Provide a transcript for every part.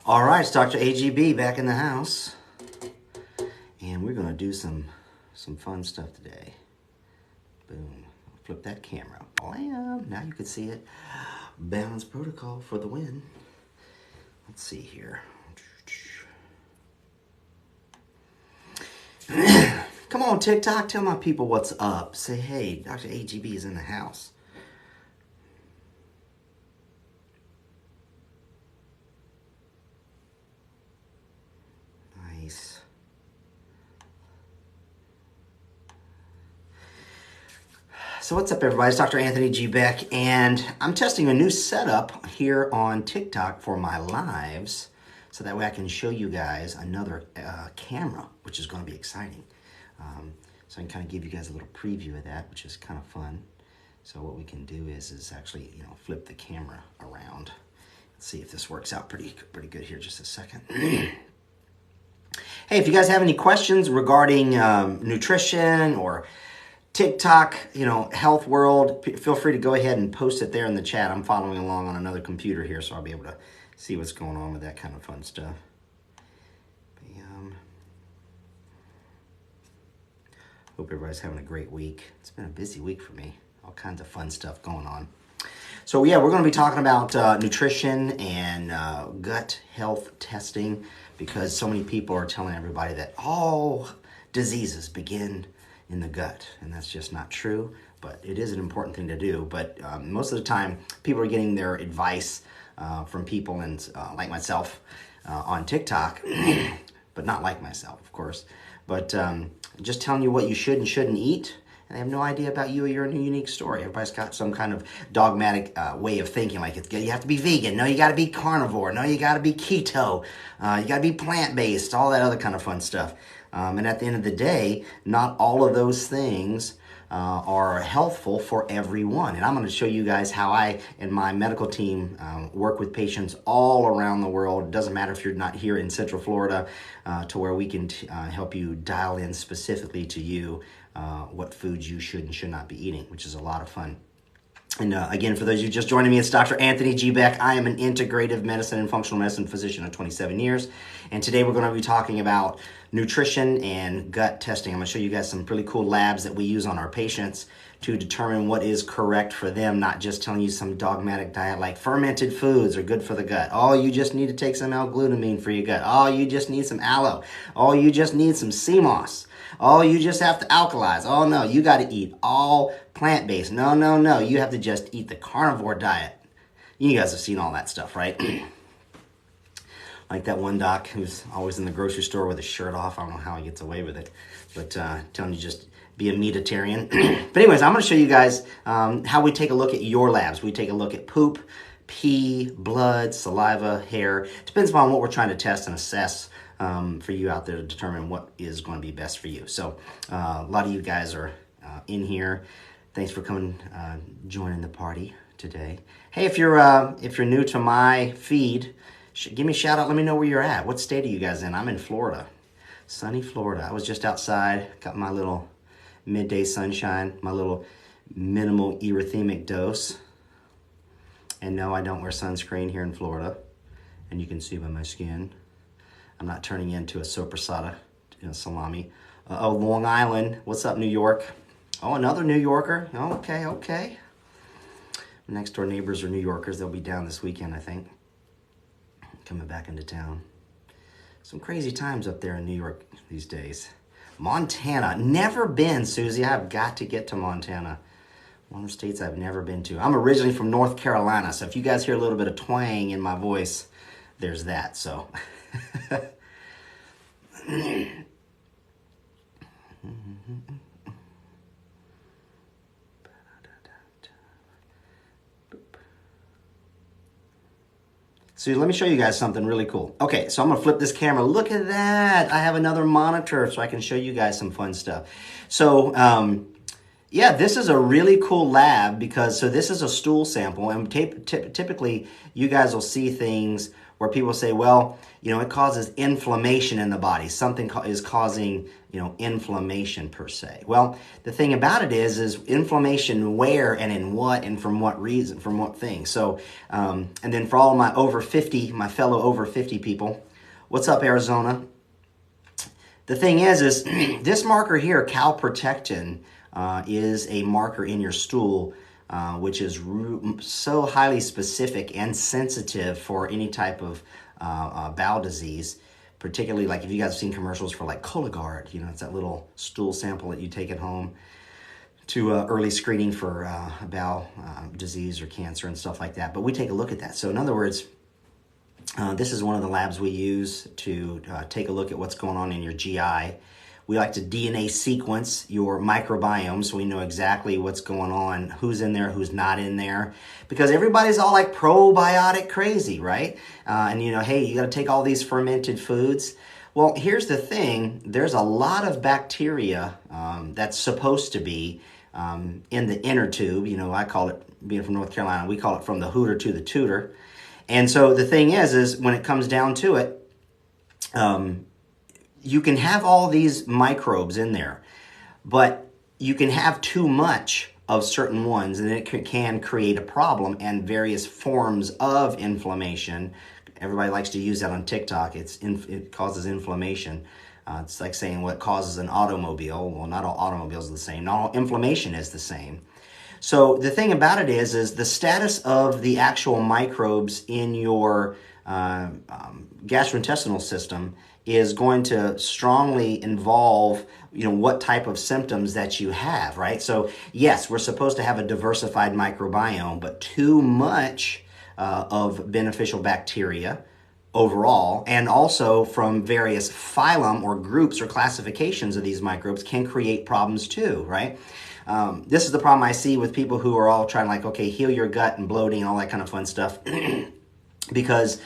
All right, it's Dr. AGB back in the house, and we're gonna do some fun stuff today. Boom, flip that camera. Blam, now you can see it. Balance protocol for the win. Let's see here. Come on, TikTok, tell my people what's up. Say, hey, Dr. AGB is in the house. Nice. So what's up, everybody? It's Dr. Anthony G. Beck, and I'm testing a new setup here on TikTok for my lives, so that way I can show you guys another camera, which is going to be exciting. So I can kind of give you guys a little preview of that, which is kind of fun. So what we can do is actually, flip the camera around. Let's see if this works out pretty good here. Just a second. Hey, if you guys have any questions regarding nutrition or TikTok, health world, feel free to go ahead and post it there in the chat. I'm following along on another computer here, so I'll be able to see what's going on with that kind of fun stuff. Hope everybody's having a great week. It's been a busy week for me. All kinds of fun stuff going on. So yeah, we're going to be talking about nutrition and gut health testing, because so many people are telling everybody that all diseases begin in the gut, and that's just not true, but it is an important thing to do. But most of the time, people are getting their advice from people and like myself on TikTok, but not like myself, of course, but just telling you what you should and shouldn't eat. And they have no idea about you or your unique story. Everybody's got some kind of dogmatic way of thinking, like you have to be vegan, no, you got to be carnivore, no, you got to be keto, you got to be plant-based, all that other kind of fun stuff. And at the end of the day, not all of those things are healthful for everyone. And I'm going to show you guys how I and my medical team work with patients all around the world. It doesn't matter if you're not here in Central Florida, to where we can help you dial in specifically to you what foods you should and should not be eating, which is a lot of fun. And again, for those of you just joining me, it's Dr. Anthony G. Beck. I am an integrative medicine and functional medicine physician of 27 years. And today we're going to be talking about nutrition and gut testing. I'm going to show you guys some really cool labs that we use on our patients to determine what is correct for them, not just telling you some dogmatic diet like fermented foods are good for the gut. Oh, you just need to take some L-glutamine for your gut. Oh, you just need some aloe. Oh, you just need some sea moss. Oh, you just have to alkalize. Oh, no, you got to eat all plant-based. No, no, no, you have to just eat the carnivore diet. You guys have seen all that stuff, right? Like that one doc who's always in the grocery store with his shirt off. I don't know how he gets away with it, but telling you just be a meatitarian. But anyways, I'm going to show you guys how we take a look at your labs. We take a look at poop, pee, blood, saliva, hair. Depends upon what we're trying to test and assess for you out there to determine what is going to be best for you. So a lot of you guys are in here. Thanks for coming, joining the party today. Hey, if you're new to my feed, give me a shout out. Let me know where you're at. What state are you guys in? I'm in Florida, sunny Florida. I was just outside, got my little midday sunshine, my little minimal erythemic dose. And no, I don't wear sunscreen here in Florida, and you can see by my skin. I'm not turning into a sopressata, salami. Oh, Long Island. What's up, New York? Oh, another New Yorker. Okay, okay. Next door neighbors are New Yorkers. They'll be down this weekend, I think. Coming back into town. Some crazy times up there in New York these days. Montana. Never been, Susie. I've got to get to Montana. One of the states I've never been to. I'm originally from North Carolina, so if you guys hear a little bit of twang in my voice, there's that, so... So let me show you guys something really cool. Okay, so I'm gonna flip this camera. Look at that. I have another monitor so I can show you guys some fun stuff. So yeah, this is a really cool lab because, so this is a stool sample, and typically you guys will see things where people say, well, it causes inflammation in the body. Something is causing, inflammation per se. Well, the thing about it is inflammation where and in what and from what reason, from what thing. So, and then for all my my fellow over 50 people, what's up, Arizona? The thing is this marker here, calprotectin, is a marker in your stool, which is so highly specific and sensitive for any type of bowel disease, particularly like if you guys have seen commercials for like Cologuard, it's that little stool sample that you take at home to early screening for bowel disease or cancer and stuff like that. But we take a look at that. So in other words, this is one of the labs we use to take a look at what's going on in your GI. We like to DNA sequence your microbiome so we know exactly what's going on, who's in there, who's not in there. Because everybody's all like probiotic crazy, right? And hey, you got to take all these fermented foods. Well, here's the thing. There's a lot of bacteria that's supposed to be in the inner tube. I call it, being from North Carolina, we call it from the hooter to the tutor. And so the thing is when it comes down to it, you can have all these microbes in there, but you can have too much of certain ones, and it can create a problem and various forms of inflammation. Everybody likes to use that on TikTok. It causes inflammation. It's like saying what causes an automobile. Well, not all automobiles are the same. Not all inflammation is the same. So the thing about it is the status of the actual microbes in your gastrointestinal system is going to strongly involve, what type of symptoms that you have, right? So yes, we're supposed to have a diversified microbiome, but too much of beneficial bacteria overall, and also from various phylum or groups or classifications of these microbes can create problems too, right? This is the problem I see with people who are all trying heal your gut and bloating and all that kind of fun stuff because,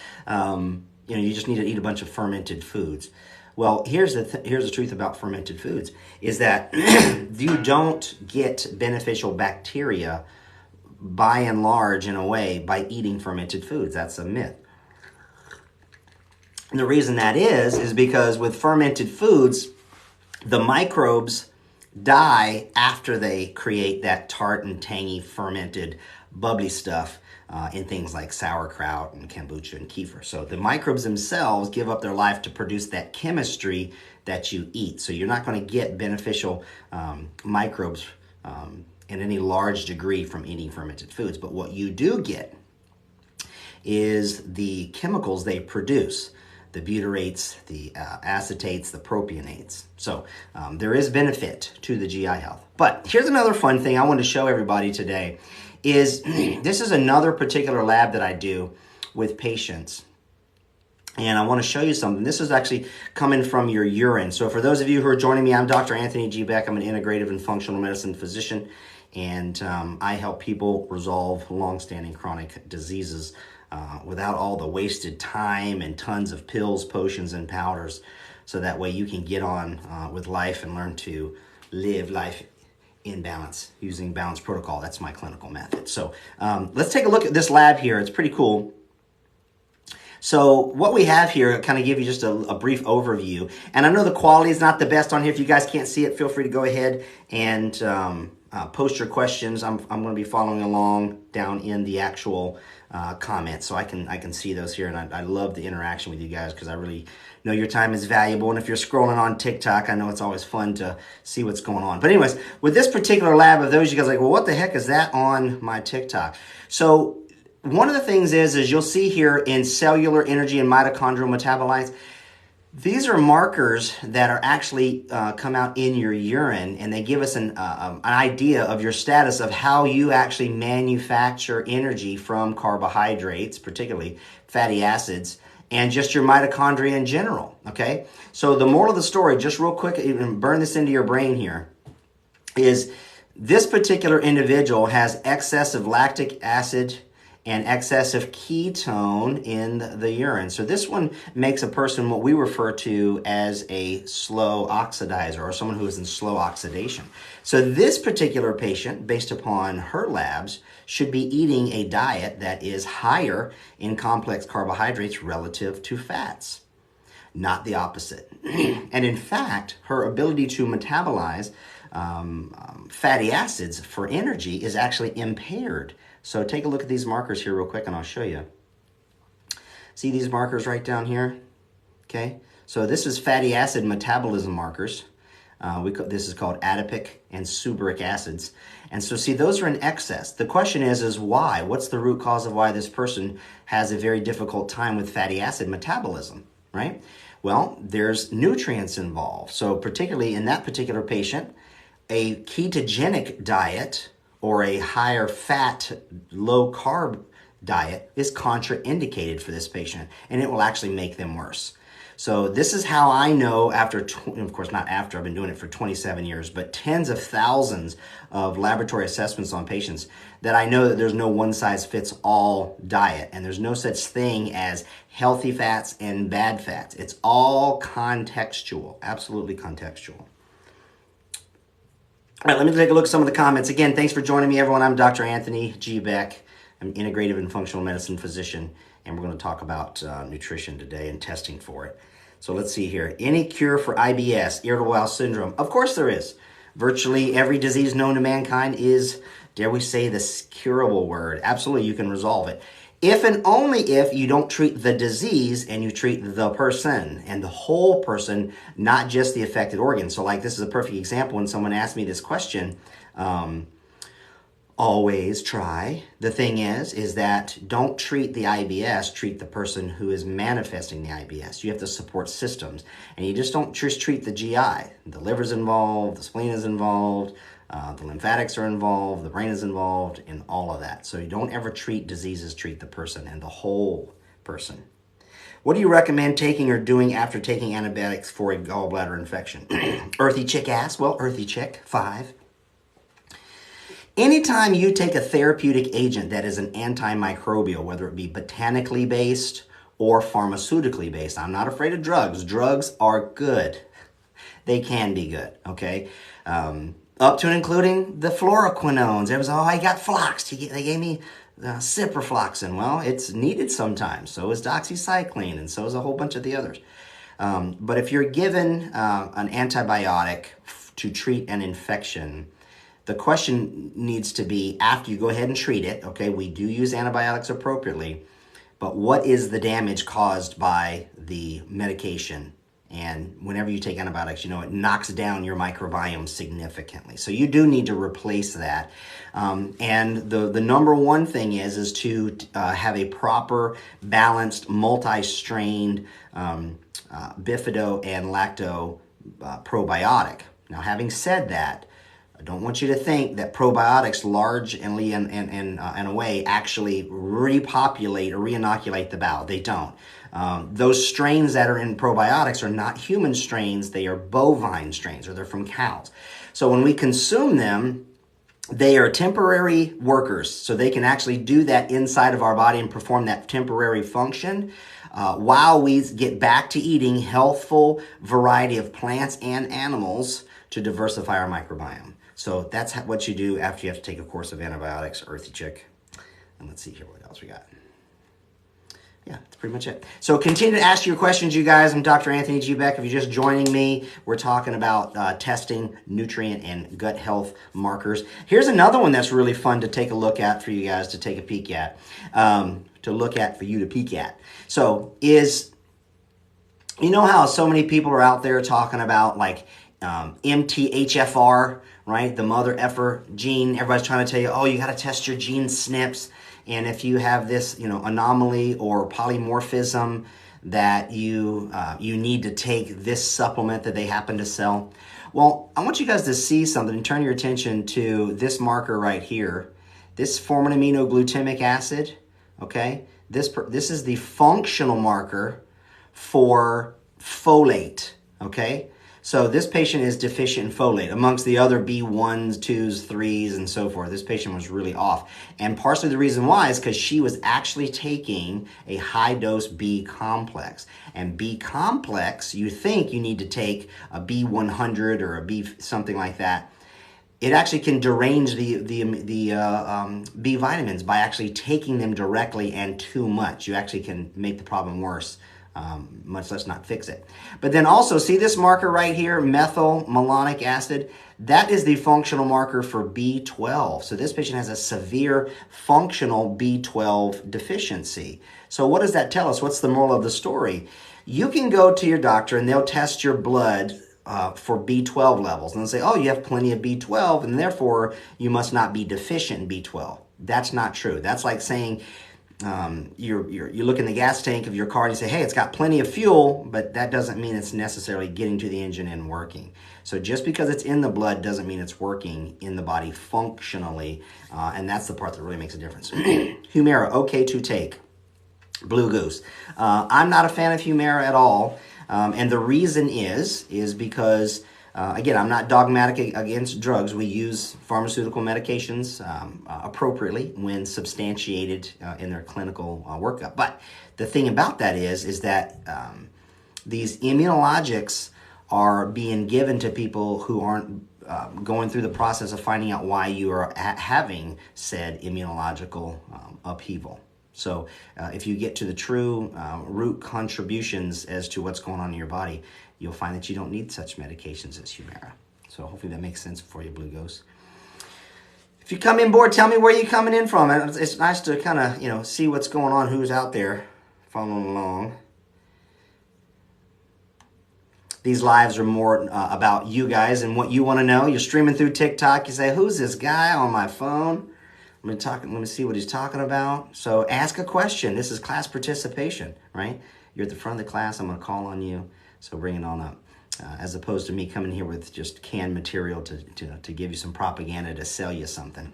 you just need to eat a bunch of fermented foods. Well, here's the truth about fermented foods is that you don't get beneficial bacteria by and large in a way by eating fermented foods. That's a myth. And the reason that is because with fermented foods, the microbes die after they create that tart and tangy fermented bubbly stuff in things like sauerkraut and kombucha and kefir. So the microbes themselves give up their life to produce that chemistry that you eat. So you're not going to get beneficial microbes in any large degree from eating fermented foods. But what you do get is the chemicals they produce. The butyrates, the acetates, the propionates. So there is benefit to the GI health. But here's another fun thing I want to show everybody today is this is another particular lab that I do with patients. And I want to show you something. This is actually coming from your urine. So for those of you who are joining me, I'm Dr. Anthony G. Beck. I'm an integrative and functional medicine physician. And I help people resolve long-standing chronic diseases without all the wasted time and tons of pills, potions, and powders. So that way you can get on with life and learn to live life in balance using balance protocol. That's my clinical method. So let's take a look at this lab here. It's pretty cool. So what we have here, kind of give you just a brief overview. And I know the quality is not the best on here. If you guys can't see it, feel free to go ahead and post your questions. I'm going to be following along down in the actual comments, so I can see those here. And I love the interaction with you guys because I really know your time is valuable. And if you're scrolling on TikTok, I know it's always fun to see what's going on. But anyways, with this particular lab of those, you guys are like, well, what the heck is that on my TikTok? So one of the things is you'll see here in cellular energy and mitochondrial metabolites, these are markers that are actually come out in your urine, and they give us an idea of your status of how you actually manufacture energy from carbohydrates, particularly fatty acids, and just your mitochondria in general, okay? So the moral of the story, just real quick, even burn this into your brain here, is this particular individual has excess of lactic acid and excessive ketone in the urine. So this one makes a person what we refer to as a slow oxidizer, or someone who is in slow oxidation. So this particular patient, based upon her labs, should be eating a diet that is higher in complex carbohydrates relative to fats, not the opposite. And in fact, her ability to metabolize fatty acids for energy is actually impaired. So take a look at these markers here real quick and I'll show you. See these markers right down here? Okay, so this is fatty acid metabolism markers. This is called adipic and subric acids. And so see, those are in excess. The question is why? What's the root cause of why this person has a very difficult time with fatty acid metabolism, right? Well, there's nutrients involved. So particularly in that particular patient, a ketogenic diet or a higher fat, low carb diet is contraindicated for this patient, and it will actually make them worse. So this is how I know after, of course not after, I've been doing it for 27 years, but tens of thousands of laboratory assessments on patients, that I know that there's no one-size-fits-all diet, and there's no such thing as healthy fats and bad fats. It's all contextual, absolutely contextual. All right, let me take a look at some of the comments. Again, thanks for joining me, everyone. I'm Dr. Anthony G. Beck. I'm an integrative and functional medicine physician, and we're going to talk about nutrition today and testing for it. So let's see here. Any cure for IBS, irritable bowel syndrome? Of course there is. Virtually every disease known to mankind is, dare we say, the curable word. Absolutely, you can resolve it. If and only if you don't treat the disease and you treat the person and the whole person, not just the affected organ. So like this is a perfect example when someone asked me this question. Always try. The thing is that don't treat the IBS, treat the person who is manifesting the IBS. You have to support systems. And you just don't just treat the GI. The liver's involved, the spleen is involved, the lymphatics are involved, the brain is involved, in all of that. So you don't ever treat diseases, treat the person and the whole person. What do you recommend taking or doing after taking antibiotics for a gallbladder infection? Earthy chick ass? Well, earthy chick, 5. Anytime you take a therapeutic agent that is an antimicrobial, whether it be botanically based or pharmaceutically based, I'm not afraid of drugs. Drugs are good. They can be good, okay? Up to and including the fluoroquinones. There was, oh, I got floxed. They gave me ciprofloxacin. Well, it's needed sometimes. So is doxycycline, and so is a whole bunch of the others. But if you're given an antibiotic to treat an infection, the question needs to be, after you go ahead and treat it, okay, we do use antibiotics appropriately, but what is the damage caused by the medication? And whenever you take antibiotics, you know, it knocks down your microbiome significantly. So you do need to replace that. And the number one thing is to have a proper, balanced, multi-strained bifido and lacto probiotic. Now, having said that, I don't want you to think that probiotics largely in a way actually repopulate or reinoculate the bowel. They don't. Those strains that are in probiotics are not human strains. They are bovine strains, or they're from cows. So when we consume them, they are temporary workers. So they can actually do that inside of our body and perform that temporary function while we get back to eating healthful variety of plants and animals to diversify our microbiome. So that's what you do after you have to take a course of antibiotics, earthy chick. And let's see here what else we got. Yeah, that's pretty much it. So continue to ask your questions, you guys. I'm Dr. Anthony G. Beck. If you're just joining me, we're talking about testing nutrient and gut health markers. Here's another one that's really fun to take a look at for you guys to take a peek at, for you to peek at. So you know how so many people are out there talking about like MTHFR, right? The mother effer gene. Everybody's trying to tell you, oh, you got to test your gene SNPs. And if you have this, anomaly or polymorphism, that you need to take this supplement that they happen to sell. Well, I want you guys to see something and turn your attention to this marker right here. This formiminoglutamate acid, okay? This is the functional marker for folate, okay? So this patient is deficient in folate amongst the other B1s, 2s, 3s, and so forth. This patient was really off. And partially the reason why is because she was actually taking a high dose B complex. And B complex, you think you need to take a B100 or a B something like that. It actually can derange the B vitamins by actually taking them directly and too much. You actually can make the problem worse. Much less not fix it. But then also, see this marker right here, methyl malonic acid? That is the functional marker for B12. So this patient has a severe functional B12 deficiency. So what does that tell us? What's the moral of the story? You can go to your doctor and they'll test your blood for B12 levels. And they'll say, oh, you have plenty of B12, and therefore you must not be deficient in B12. That's not true. That's like saying, you look in the gas tank of your car and you say, hey, it's got plenty of fuel, but that doesn't mean it's necessarily getting to the engine and working. So just because it's in the blood doesn't mean it's working in the body functionally, and that's the part that really makes a difference. Humira, okay to take. Blue Goose. I'm not a fan of Humira at all, and the reason is because again, I'm not dogmatic against drugs. We use pharmaceutical medications appropriately when substantiated in their clinical workup. But the thing about that is that these immunologics are being given to people who aren't going through the process of finding out why you are having said immunological upheaval. So if you get to the true root contributions as to what's going on in your body, you'll find that you don't need such medications as Humira. So hopefully that makes sense for you, Blue Ghost. If you come in bored, tell me where you're coming in from. It's nice to kind of, see what's going on, who's out there following along. These lives are more about you guys and what you want to know. You're streaming through TikTok. You say, who's this guy on my phone? Let me see what he's talking about. So ask a question. This is class participation, right? You're at the front of the class. I'm going to call on you. So bring it on up. As opposed to me coming here with just canned material to give you some propaganda to sell you something.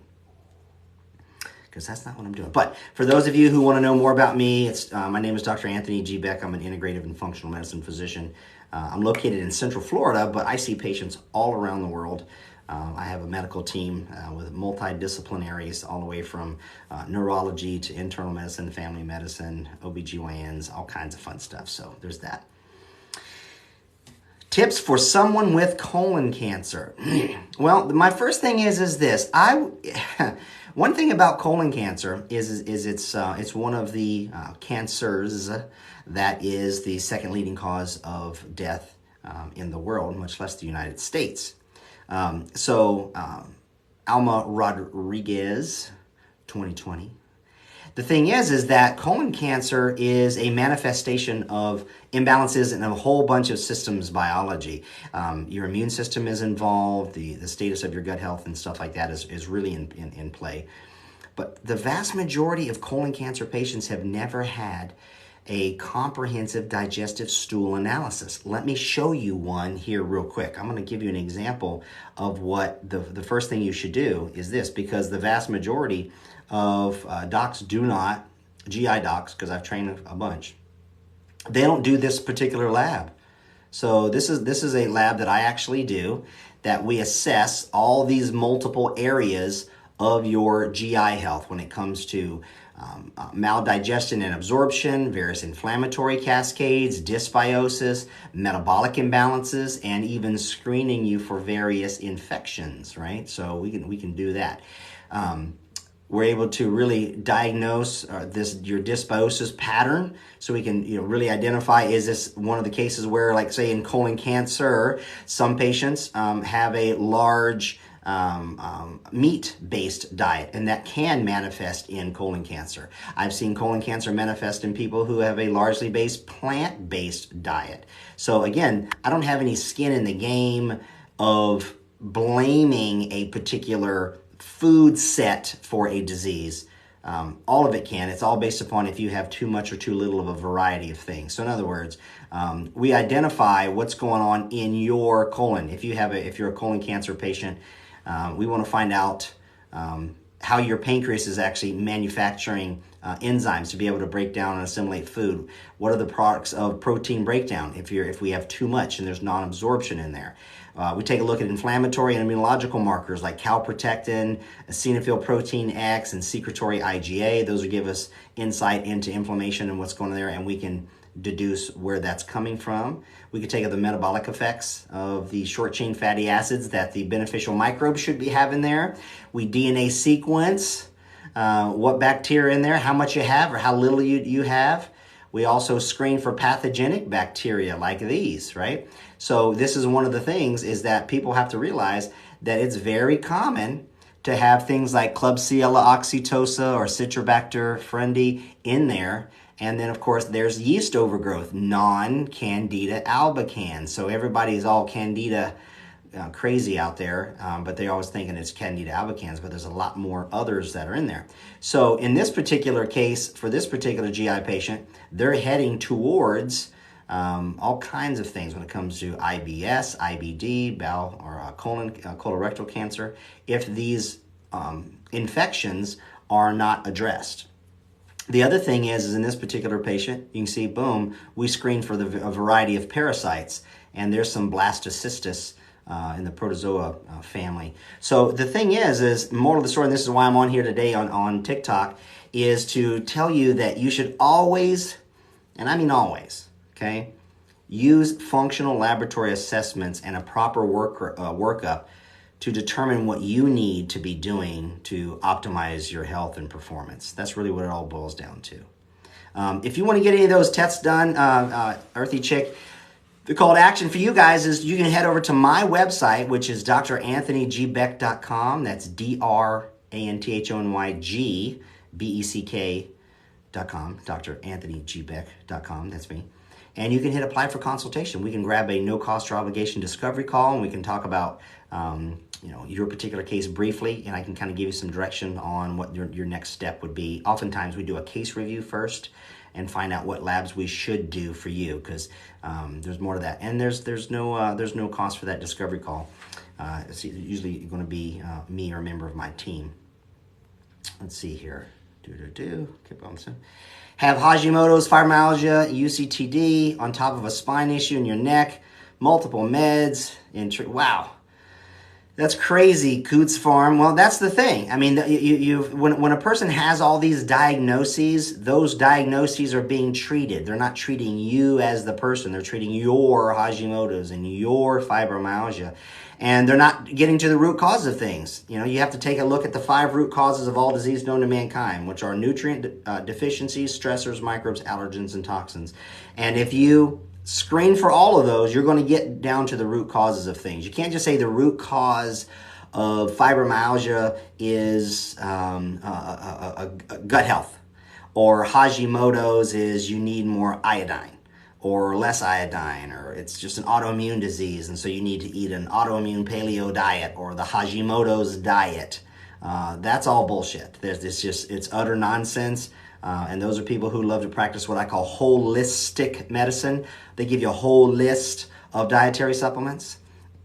Because that's not what I'm doing. But for those of you who want to know more about me, my name is Dr. Anthony G. Beck. I'm an integrative and functional medicine physician. I'm located in Central Florida, but I see patients all around the world. I have a medical team with multidisciplinaries all the way from neurology to internal medicine, family medicine, OBGYNs, all kinds of fun stuff. So there's that. Tips for someone with colon cancer. Well, my first thing is this. One thing about colon cancer is it's one of the cancers that is the second leading cause of death in the world, much less the United States. Alma Rodriguez, 2020. The thing is that colon cancer is a manifestation of imbalances in a whole bunch of systems biology. Your immune system is involved, the status of your gut health and stuff like that is really in play. But the vast majority of colon cancer patients have never had a comprehensive digestive stool analysis. Let me show you one here real quick. I'm going to give you an example of what the first thing you should do is this, because the vast majority of docs do not, GI docs, because I've trained a bunch, they don't do this particular lab. So this is a lab that I actually do, that we assess all these multiple areas of your GI health when it comes to maldigestion and absorption, various inflammatory cascades, dysbiosis, metabolic imbalances, and even screening you for various infections, right? So we can do that. We're able to really diagnose your dysbiosis pattern, so we can really identify, is this one of the cases where, like say in colon cancer, some patients have a large meat-based diet, and that can manifest in colon cancer. I've seen colon cancer manifest in people who have a largely plant-based diet. So again, I don't have any skin in the game of blaming a particular food set for a disease. All of it can. It's all based upon if you have too much or too little of a variety of things. So in other words, we identify what's going on in your colon. If you're a colon cancer patient, we want to find out how your pancreas is actually manufacturing enzymes to be able to break down and assimilate food. What are the products of protein breakdown if we have too much and there's non-absorption in there? We take a look at inflammatory and immunological markers like calprotectin, eosinophil protein X, and secretory IgA. Those will give us insight into inflammation and what's going on there, and we can deduce where that's coming from. We could take the metabolic effects of the short-chain fatty acids that the beneficial microbes should be having there. We DNA sequence what bacteria in there, how much you have or how little you have. We also screen for pathogenic bacteria like these, right? So this is one of the things is that people have to realize that it's very common to have things like Klebsiella oxytosa or Citrobacter frundi in there. And then, of course, there's yeast overgrowth, non-Candida albicans. So everybody's all Candida crazy out there, but they're always thinking it's Candida albicans, but there's a lot more others that are in there. So in this particular case, for this particular GI patient, they're heading towards all kinds of things when it comes to IBS, IBD, bowel or colorectal cancer, if these infections are not addressed. The other thing is in this particular patient, you can see, boom, we screen for a variety of parasites, and there's some blastocystis in the protozoa family. So the thing is moral of the story, and this is why I'm on here today on TikTok, is to tell you that you should always, and I mean always, okay, use functional laboratory assessments and a proper workup to determine what you need to be doing to optimize your health and performance. That's really what it all boils down to. If you want to get any of those tests done, Earthy Chick, the call to action for you guys is you can head over to my website, which is dranthonybeck.com. That's DrAnthonyGBeck.com, dranthonybeck.com. That's me. And you can hit apply for consultation. We can grab a no cost or obligation discovery call, and we can talk about your particular case briefly, and I can kind of give you some direction on what your next step would be. Oftentimes we do a case review first and find out what labs we should do for you, because there's more to that. And there's no cost for that discovery call. It's usually going to be me or a member of my team. Let's see here. Keep on. Have Hashimoto's, fibromyalgia, UCTD, on top of a spine issue in your neck, multiple meds. Wow. That's crazy, Coots Farm. Well, that's the thing. I mean, when a person has all these diagnoses, those diagnoses are being treated. They're not treating you as the person. They're treating your Hashimoto's and your fibromyalgia. And they're not getting to the root cause of things. You have to take a look at the 5 root causes of all disease known to mankind, which are nutrient deficiencies, stressors, microbes, allergens, and toxins. And if you screen for all of those, you're going to get down to the root causes of things. You can't just say the root cause of fibromyalgia is gut health, or Hashimoto's is you need more iodine or less iodine, or it's just an autoimmune disease and so you need to eat an autoimmune paleo diet or the Hashimoto's diet. That's all bullshit. It's utter nonsense. And those are people who love to practice what I call holistic medicine. They give you a whole list of dietary supplements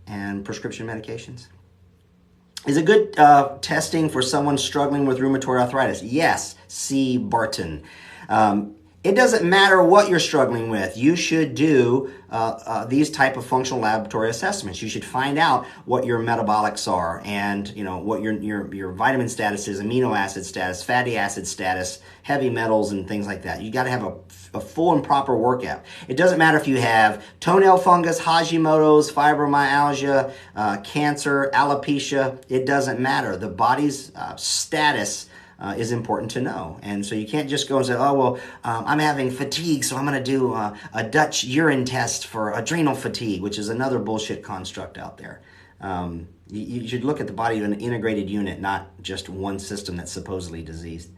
and prescription medications. Is it good testing for someone struggling with rheumatoid arthritis? Yes, C. Barton. It doesn't matter what you're struggling with. You should do these type of functional laboratory assessments. You should find out what your metabolics are and what your vitamin status is, amino acid status, fatty acid status, heavy metals, and things like that. You got to have a full and proper workup. It doesn't matter if you have toenail fungus, Hashimoto's, fibromyalgia, cancer, alopecia. It doesn't matter. The body's status is important to know. And so you can't just go and say, I'm having fatigue, so I'm going to do a Dutch urine test for adrenal fatigue, which is another bullshit construct out there. You should look at the body as an integrated unit, not just one system that's supposedly diseased.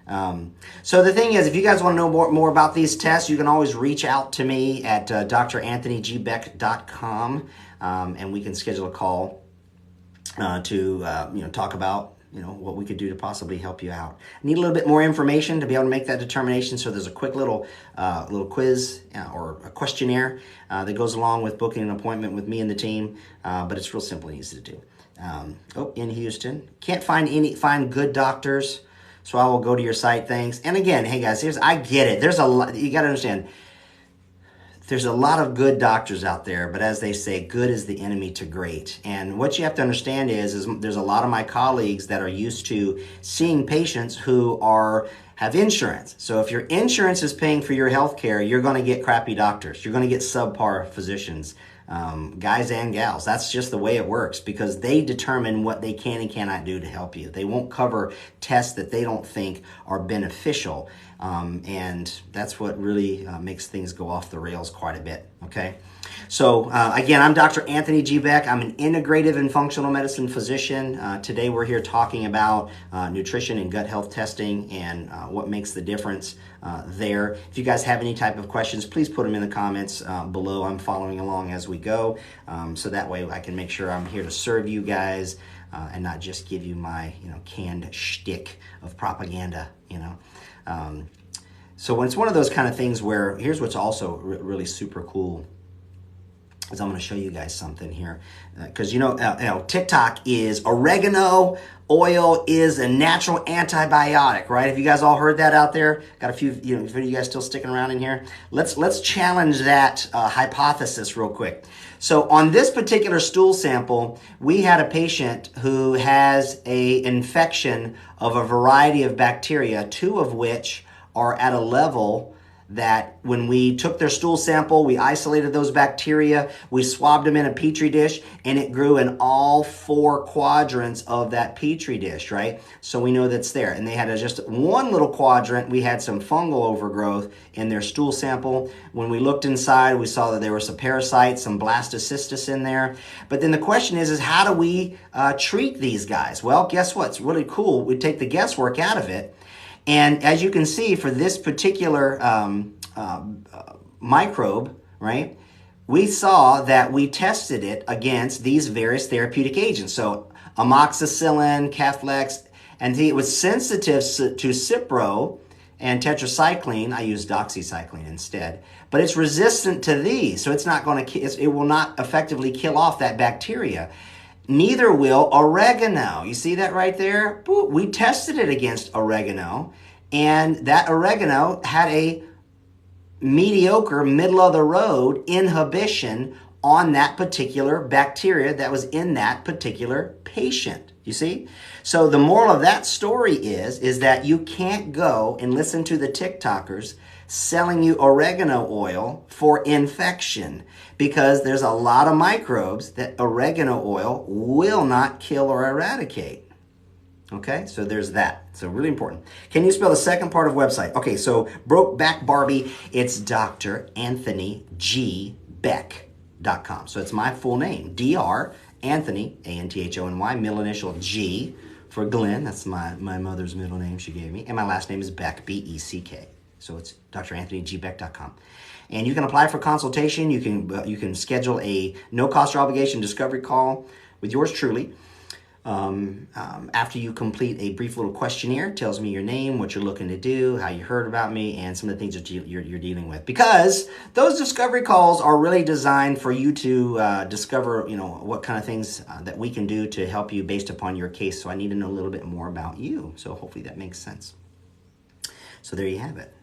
So the thing is, if you guys want to know more about these tests, you can always reach out to me at DrAnthonyGBeck.com, and we can schedule a call to talk about what we could do to possibly help you out. I need a little bit more information to be able to make that determination, so there's a quick little quiz or a questionnaire that goes along with booking an appointment with me and the team, but it's real simple and easy to do. In Houston. Can't find good doctors So I will go to your site, thanks. And again, hey guys, I get it. There's a lot, you got to understand, there's a lot of good doctors out there, but as they say, good is the enemy to great. And what you have to understand is there's a lot of my colleagues that are used to seeing patients who have insurance. So if your insurance is paying for your health care, you're going to get crappy doctors. You're going to get subpar physicians, guys and gals. That's just the way it works because they determine what they can and cannot do to help you. They won't cover tests that they don't think are beneficial. And that's what really makes things go off the rails quite a bit, okay? So again, I'm Dr. Anthony G. Beck. I'm an integrative and functional medicine physician. Today we're here talking about nutrition and gut health testing and what makes the difference there. If you guys have any type of questions, please put them in the comments below. I'm following along as we go, so that way I can make sure I'm here to serve you guys and not just give you my canned shtick of propaganda, So when it's one of those kind of things where, here's what's also really super cool, is I'm going to show you guys something here. Because TikTok is oregano oil is a natural antibiotic, right? Have you guys all heard that out there? Got a few, of you guys still sticking around in here? Let's challenge that hypothesis real quick. So on this particular stool sample, we had a patient who has an infection of a variety of bacteria, 2 of which are at a level that when we took their stool sample, we isolated those bacteria, we swabbed them in a petri dish, and it grew in all 4 quadrants of that petri dish, right? So we know that's there. And they had just one little quadrant, we had some fungal overgrowth in their stool sample. When we looked inside, we saw that there were some parasites, some blastocystis in there. But then the question is how do we treat these guys? Well, guess what? It's really cool. We take the guesswork out of it. And as you can see, for this particular microbe, right, we saw that we tested it against these various therapeutic agents. So amoxicillin, Caflex, and it was sensitive to Cipro and tetracycline. I used doxycycline instead. But it's resistant to these, so it's not going to. It will not effectively kill off that bacteria. Neither will oregano. You see that right there? We tested it against oregano, and that oregano had a mediocre, middle-of-the-road inhibition on that particular bacteria that was in that particular patient. You see? So the moral of that story is that you can't go and listen to the TikTokers selling you oregano oil for infection because there's a lot of microbes that oregano oil will not kill or eradicate. Okay, so there's that. So really important. Can you spell the second part of website? Okay, so Broke Back Barbie, it's Dr. Anthony G. Beck.com. So it's my full name, Dr. Anthony, A-N-T-H-O-N-Y, middle initial G for Glenn. That's my mother's middle name she gave me. And my last name is Beck, B-E-C-K. So it's DrAnthonyGBeck.com. And you can apply for consultation. You can schedule a no-cost or obligation discovery call with yours truly. After you complete a brief little questionnaire, tells me your name, what you're looking to do, how you heard about me, and some of the things that you're dealing with. Because those discovery calls are really designed for you to discover, what kind of things that we can do to help you based upon your case. So I need to know a little bit more about you. So hopefully that makes sense. So there you have it.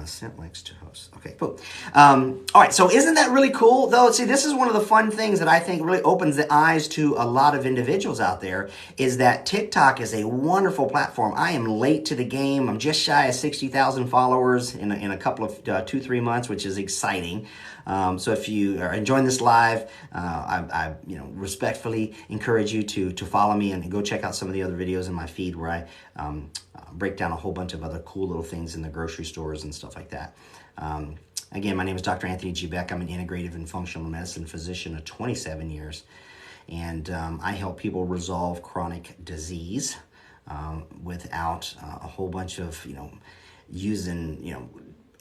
Sent likes to host. Okay, cool. All right, so isn't that really cool, though? See, this is one of the fun things that I think really opens the eyes to a lot of individuals out there, is that TikTok is a wonderful platform. I am late to the game. I'm just shy of 60,000 followers in a couple of 2-3 months, which is exciting. So if you are enjoying this live, I respectfully encourage you to follow me and go check out some of the other videos in my feed where I break down a whole bunch of other cool little things in the grocery stores and stuff like that. Again, my name is Dr. Anthony G. Beck. I'm an integrative and functional medicine physician of 27 years, and I help people resolve chronic disease without a whole bunch of, using,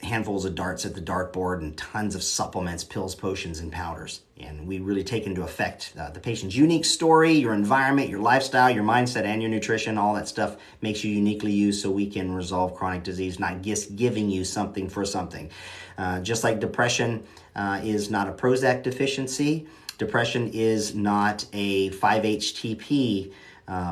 handfuls of darts at the dartboard and tons of supplements, pills, potions, and powders. And we really take into effect the patient's unique story, your environment, your lifestyle, your mindset, and your nutrition. All that stuff makes you uniquely you so we can resolve chronic disease, not just giving you something for something. Just like depression is not a Prozac deficiency, depression is not a 5-HTP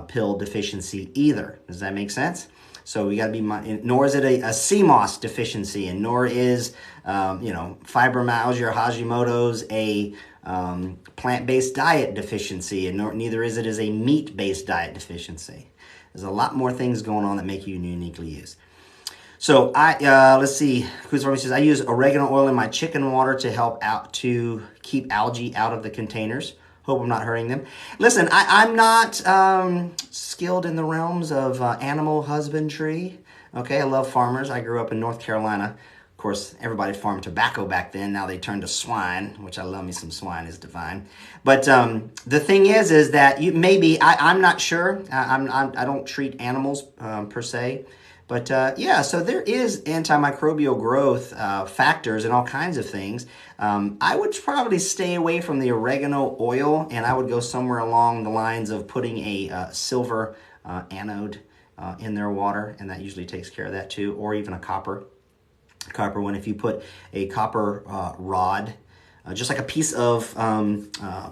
pill deficiency either. Does that make sense? So we got to be, nor is it a CMOS deficiency, and nor is, fibromyalgia or Hashimoto's a plant-based diet deficiency, and neither is it as a meat-based diet deficiency. There's a lot more things going on that make you uniquely used. So let's see. Kuzma says, I use oregano oil in my chicken water to help out to keep algae out of the containers. Hope I'm not hurting them. Listen, I'm not skilled in the realms of animal husbandry. Okay, I love farmers. I grew up in North Carolina. Of course, everybody farmed tobacco back then. Now they turned to swine, which I love me some swine, is divine. But the thing is that I'm not sure. I don't treat animals per se. But so there is antimicrobial growth factors and all kinds of things. I would probably stay away from the oregano oil, and I would go somewhere along the lines of putting a silver anode in their water, and that usually takes care of that too, or even a copper one. If you put a copper rod, just like a piece of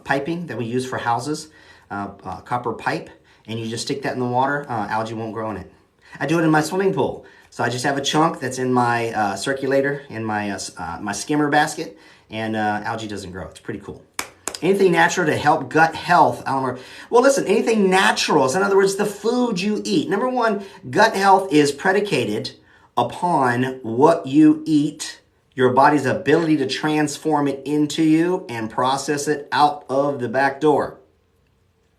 piping that we use for houses, copper pipe, and you just stick that in the water, algae won't grow in it. I do it in my swimming pool. So I just have a chunk that's in my circulator, in my skimmer basket, and algae doesn't grow. It's pretty cool. Anything natural to help gut health? Well, listen, anything natural. So in other words, the food you eat. Number one, gut health is predicated upon what you eat, your body's ability to transform it into you and process it out of the back door.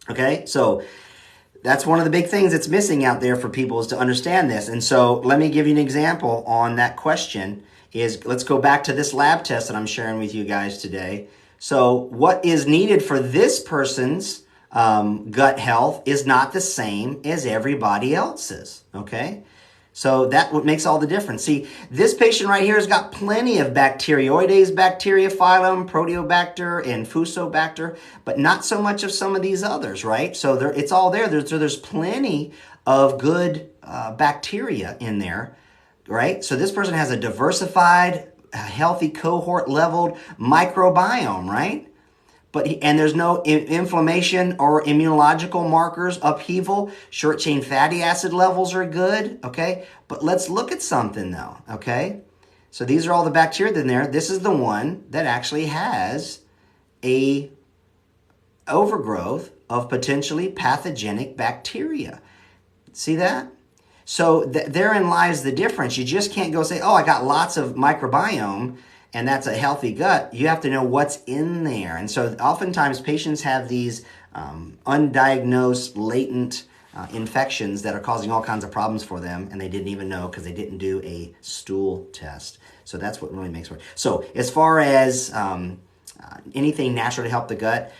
Okay, so that's one of the big things that's missing out there for people, is to understand this. And so let me give you an example on that question. Let's go back to this lab test that I'm sharing with you guys today. So what is needed for this person's gut health is not the same as everybody else's, okay? So that what makes all the difference. See, this patient right here has got plenty of Bacteroides bacteria phylum, Proteobacter, and Fusobacter, but not so much of some of these others, right? So it's all there. There's plenty of good bacteria in there, right? So this person has a diversified, healthy, cohort-leveled microbiome, right? And there's no inflammation or immunological markers, upheaval. Short-chain fatty acid levels are good, okay? But let's look at something, though, okay? So these are all the bacteria in there. This is the one that actually has a overgrowth of potentially pathogenic bacteria. See that? So therein lies the difference. You just can't go say, oh, I got lots of microbiome, and that's a healthy gut. You have to know what's in there. And so oftentimes patients have these undiagnosed latent infections that are causing all kinds of problems for them, and they didn't even know because they didn't do a stool test. So that's what really makes it work. So as far as anything natural to help the gut,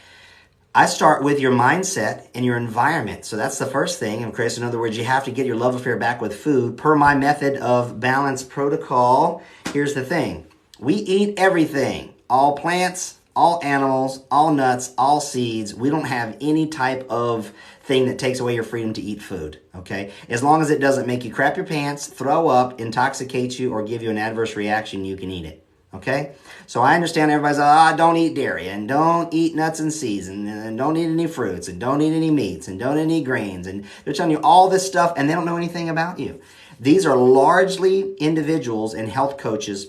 I start with your mindset and your environment. So that's the first thing. And Chris, in other words, you have to get your love affair back with food. Per my method of balance protocol, here's the thing. We eat everything, all plants, all animals, all nuts, all seeds. We don't have any type of thing that takes away your freedom to eat food, okay? As long as it doesn't make you crap your pants, throw up, intoxicate you, or give you an adverse reaction, you can eat it, okay? So I understand everybody's like, don't eat dairy, and don't eat nuts and seeds, and don't eat any fruits, and don't eat any meats, and don't eat any grains, and they're telling you all this stuff, and they don't know anything about you. These are largely individuals and health coaches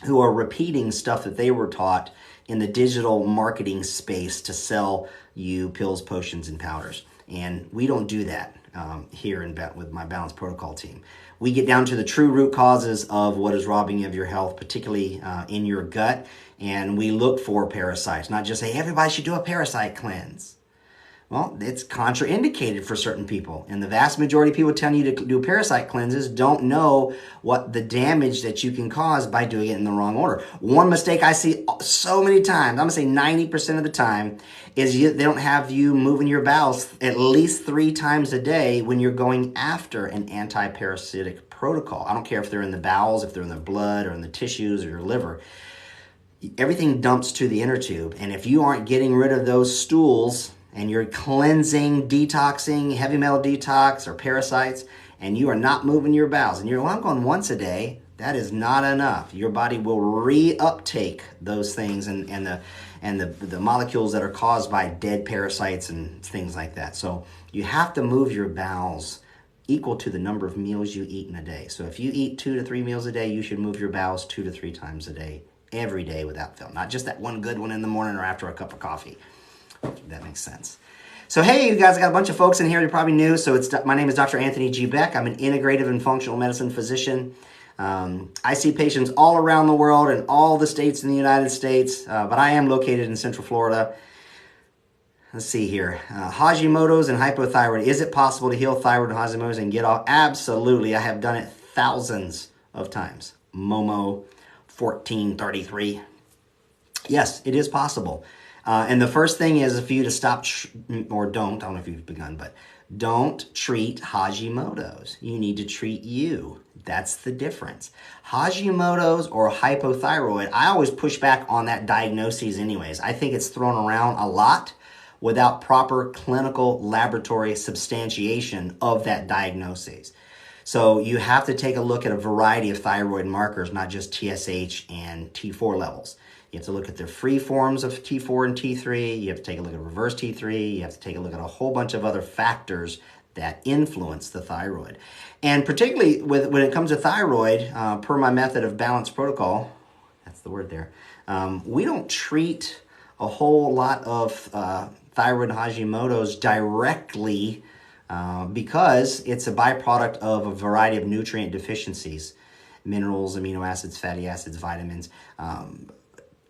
who are repeating stuff that they were taught in the digital marketing space to sell you pills, potions, and powders. And we don't do that here with my Balance Protocol team. We get down to the true root causes of what is robbing you of your health, particularly in your gut. And we look for parasites, not just say, everybody should do a parasite cleanse. Well, it's contraindicated for certain people. And the vast majority of people telling you to do parasite cleanses don't know what the damage that you can cause by doing it in the wrong order. One mistake I see so many times, I'm going to say 90% of the time, is they don't have you moving your bowels at least 3 times a day when you're going after an anti-parasitic protocol. I don't care if they're in the bowels, if they're in the blood, or in the tissues, or your liver. Everything dumps to the inner tube. And if you aren't getting rid of those stools, and you're cleansing, detoxing, heavy metal detox or parasites, and you are not moving your bowels, and you're, well, I'm going once a day, That is not enough. Your body will reuptake those things and the molecules that are caused by dead parasites and things like that. So you have to move your bowels equal to the number of meals you eat in a day. So if you eat 2 to 3 meals a day, you should move your bowels 2 to 3 times a day, every day without fail. Not just that one good one in the morning or after a cup of coffee. If that makes sense. So hey, you guys, I got a bunch of folks in here. You're probably new. So my name is Dr. Anthony G. Beck. I'm an integrative and functional medicine physician. I see patients all around the world in all the states in the United States, but I am located in Central Florida. Let's see here. Hashimoto's and hypothyroid. Is it possible to heal thyroid and Hashimoto's and get off? Absolutely. I have done it thousands of times. Momo 1433. Yes, it is possible. And the first thing is for you to stop, or don't, I don't know if you've begun, but don't treat Hashimoto's. You need to treat you. That's the difference. Hashimoto's or hypothyroid, I always push back on that diagnosis anyways. I think it's thrown around a lot without proper clinical laboratory substantiation of that diagnosis. So you have to take a look at a variety of thyroid markers, not just TSH and T4 levels. You have to look at the free forms of T4 and T3. You have to take a look at reverse T3. You have to take a look at a whole bunch of other factors that influence the thyroid. And particularly when it comes to thyroid, per my method of balanced protocol, that's the word there, we don't treat a whole lot of thyroid Hashimoto's directly because it's a byproduct of a variety of nutrient deficiencies, minerals, amino acids, fatty acids, vitamins,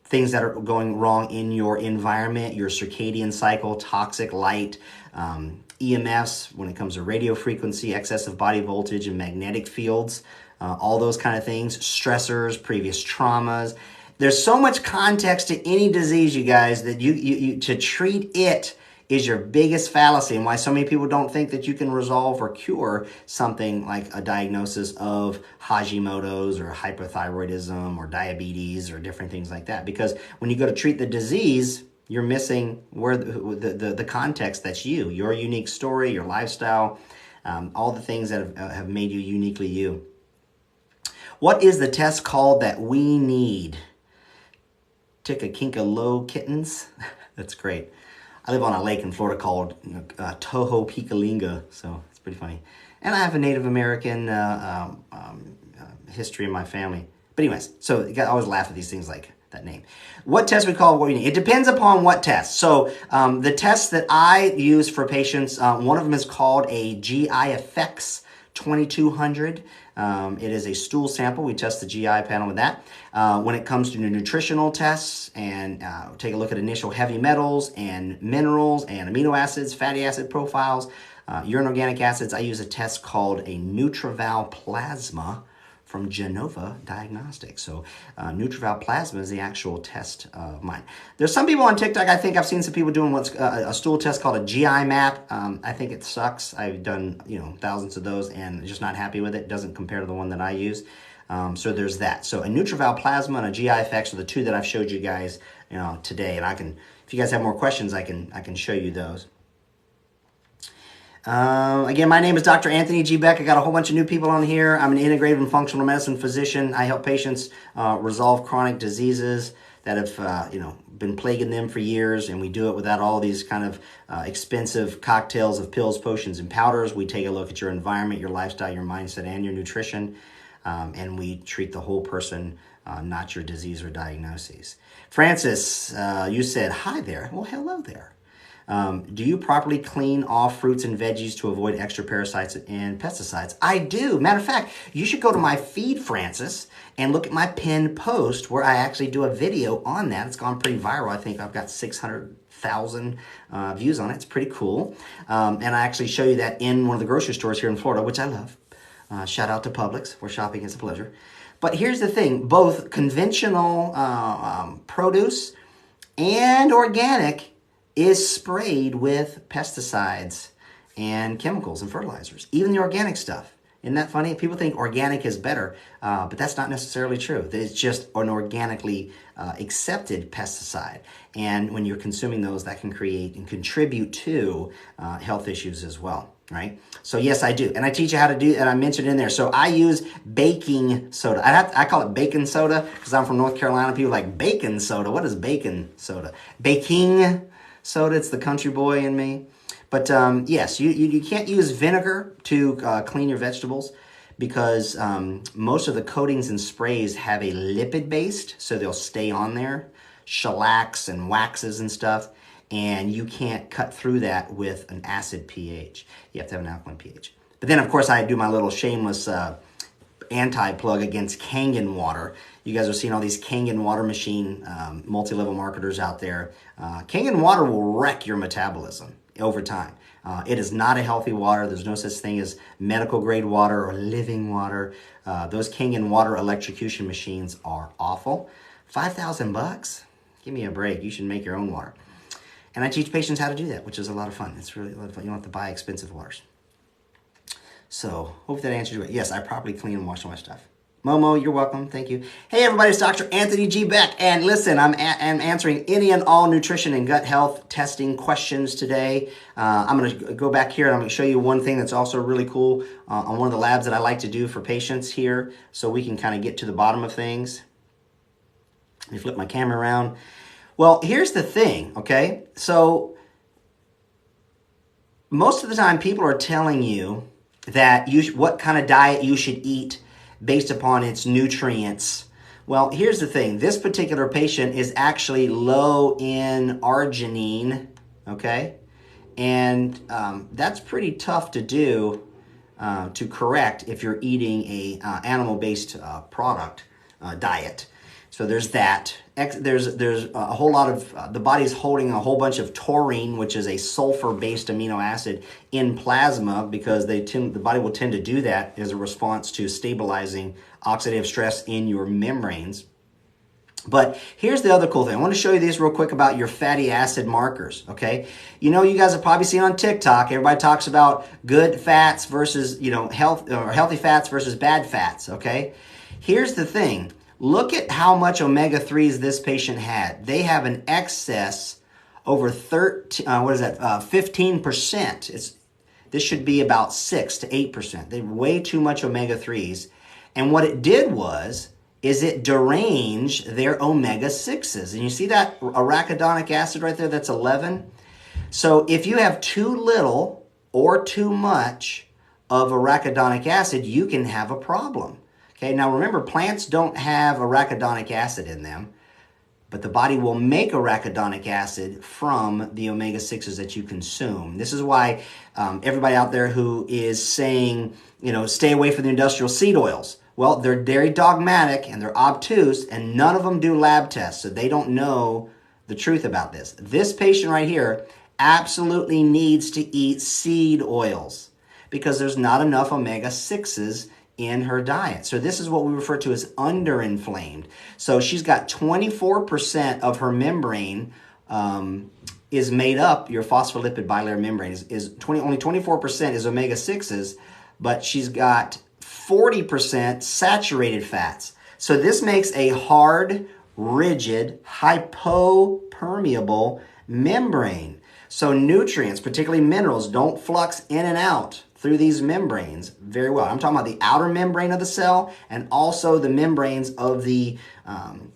things that are going wrong in your environment, your circadian cycle, toxic light, EMFs when it comes to radio frequency, excessive body voltage, and magnetic fields, all those kind of things, stressors, previous traumas. There's so much context to any disease, you guys, that you to treat it is your biggest fallacy, and why so many people don't think that you can resolve or cure something like a diagnosis of Hashimoto's or hypothyroidism or diabetes or different things like that. Because when you go to treat the disease, you're missing where the context that's you, your unique story, your lifestyle, all the things that have made you uniquely you. What is the test called that we need? TiK low kittens. That's great. I live on a lake in Florida called Toho Picalinga, so it's pretty funny. And I have a Native American history in my family. But anyways, so you got to always laugh at these things like that name. What test we call what we need? It depends upon what test. So the tests that I use for patients, one of them is called a GI Effects 2200. It is a stool sample. We test the GI panel with that. When it comes to nutritional tests and take a look at initial heavy metals and minerals and amino acids, fatty acid profiles, urine organic acids, I use a test called a Nutrival Plasma from Genova Diagnostics. So Nutrival Plasma is the actual test of mine. There's some people on TikTok, I think I've seen some people doing what's a stool test called a GI map. I think it sucks. I've done thousands of those and just not happy with it. It doesn't compare to the one that I use. So there's that. So a Nutrival Plasma and a GI Effects are the two that I've showed you guys today. And I can, if you guys have more questions, I can show you those. Again, my name is Dr. Anthony G. Beck. I got a whole bunch of new people on here. I'm an integrative and functional medicine physician. I help patients resolve chronic diseases that have been plaguing them for years, and we do it without all these kind of expensive cocktails of pills, potions, and powders. We take a look at your environment, your lifestyle, your mindset, and your nutrition, and we treat the whole person, not your disease or diagnoses. Francis, you said hi there. Well, hello there. Do you properly clean off fruits and veggies to avoid extra parasites and pesticides? I do. Matter of fact, you should go to my feed, Francis, and look at my pinned post where I actually do a video on that. It's gone pretty viral. I think I've got 600,000 views on it. It's pretty cool. And I actually show you that in one of the grocery stores here in Florida, which I love. Shout out to Publix, where shopping is a pleasure. But here's the thing. Both conventional produce and organic is sprayed with pesticides and chemicals and fertilizers, even the organic stuff. Isn't that funny? People think organic is better, but that's not necessarily true. It's just an organically accepted pesticide. And when you're consuming those, that can create and contribute to health issues as well. right? So yes, I do. And I teach you how to do, and I mentioned in there. So I use baking soda. I call it baking soda because I'm from North Carolina. People are like, baking soda? What is baking soda? Baking soda, it's the country boy in me. But yes, you can't use vinegar to clean your vegetables because most of the coatings and sprays have a lipid-based, so they'll stay on there, shellacs and waxes and stuff, and you can't cut through that with an acid pH. You have to have an alkaline pH. But then, of course, I do my little shameless anti-plug against Kangen water. You guys are seeing all these Kangen water machine multi-level marketers out there. Kangen water will wreck your metabolism over time. It is not a healthy water. There's no such thing as medical grade water or living water. Those Kangen water electrocution machines are awful. $5,000? Give me a break. You should make your own water. And I teach patients how to do that, which is a lot of fun. It's really a lot of fun. You don't have to buy expensive waters. So, hope that answers your question. Yes, I properly clean and wash all my stuff. Momo, you're welcome. Thank you. Hey, everybody, it's Dr. Anthony G. Beck. And listen, I'm answering any and all nutrition and gut health testing questions today. I'm going to go back here and I'm going to show you one thing that's also really cool on one of the labs that I like to do for patients here so we can kind of get to the bottom of things. Let me flip my camera around. Well, here's the thing, okay? So most of the time people are telling you that what kind of diet you should eat based upon its nutrients. Well, here's the thing. This particular patient is actually low in arginine, okay? And that's pretty tough to do, to correct if you're eating a animal-based product diet. So there's that. There's a whole lot of, the body's holding a whole bunch of taurine, which is a sulfur-based amino acid, in plasma because the body will tend to do that as a response to stabilizing oxidative stress in your membranes. But here's the other cool thing. I want to show you this real quick about your fatty acid markers, okay? You know, you guys have probably seen on TikTok, everybody talks about good fats versus, healthy fats versus bad fats, okay? Here's the thing. Look at how much omega-3s this patient had. They have an excess over 15%. This should be about 6 to 8%. They have way too much omega-3s. And what it did is it deranged their omega-6s. And you see that arachidonic acid right there? That's 11. So if you have too little or too much of arachidonic acid, you can have a problem. Okay, now remember, plants don't have arachidonic acid in them, but the body will make arachidonic acid from the omega-6s that you consume. This is why everybody out there who is saying, stay away from the industrial seed oils. Well, they're very dogmatic and they're obtuse, and none of them do lab tests, so they don't know the truth about this. This patient right here absolutely needs to eat seed oils because there's not enough omega-6s in her diet. So this is what we refer to as underinflamed. So she's got 24% of her membrane is made up, your phospholipid bilayer membrane only 24% is omega-6s, but she's got 40% saturated fats. So this makes a hard, rigid, hypopermeable membrane. So nutrients, particularly minerals, don't flux in and out through these membranes very well. I'm talking about the outer membrane of the cell and also the membranes of the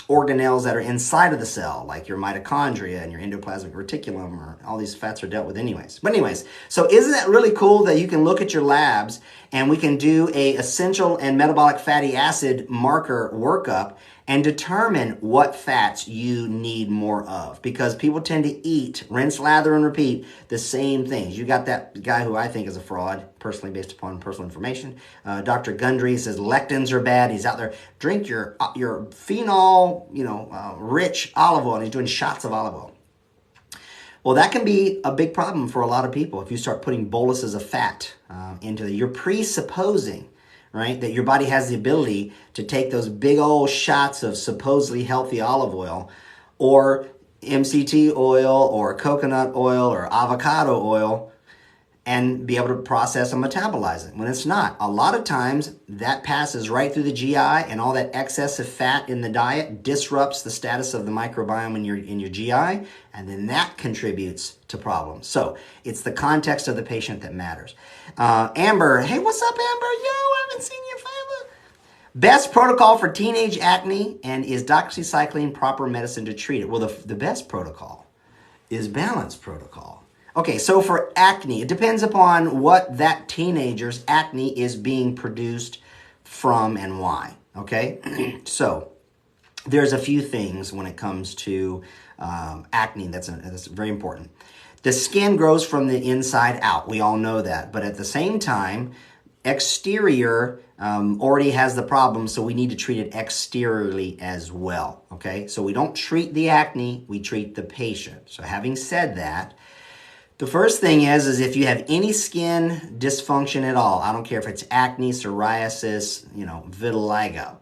organelles that are inside of the cell, like your mitochondria and your endoplasmic reticulum, or all these fats are dealt with anyways. But anyways, so isn't that really cool that you can look at your labs and we can do a essential and metabolic fatty acid marker workup and determine what fats you need more of, because people tend to eat, rinse, lather, and repeat the same things. You got that guy who I think is a fraud, personally based upon personal information. Dr. Gundry says lectins are bad. He's out there, drink your phenol, rich olive oil, and he's doing shots of olive oil. Well, that can be a big problem for a lot of people if you start putting boluses of fat into it. You're presupposing, right, that your body has the ability to take those big old shots of supposedly healthy olive oil or MCT oil or coconut oil or avocado oil and be able to process and metabolize it. When it's not, a lot of times that passes right through the GI, and all that excessive fat in the diet disrupts the status of the microbiome in your GI, and then that contributes to problems. So it's the context of the patient that matters. Amber, hey, what's up, Amber? Yo, I haven't seen you forever. Best protocol for teenage acne, and is doxycycline proper medicine to treat it? Well, the best protocol is balanced protocol. Okay, so for acne, it depends upon what that teenager's acne is being produced from and why, okay? So there's a few things when it comes to acne that's very important. The skin grows from the inside out. We all know that. But at the same time, exterior already has the problem, so we need to treat it exteriorly as well, okay? So we don't treat the acne, we treat the patient. So having said that, the first thing is if you have any skin dysfunction at all, I don't care if it's acne, psoriasis, vitiligo,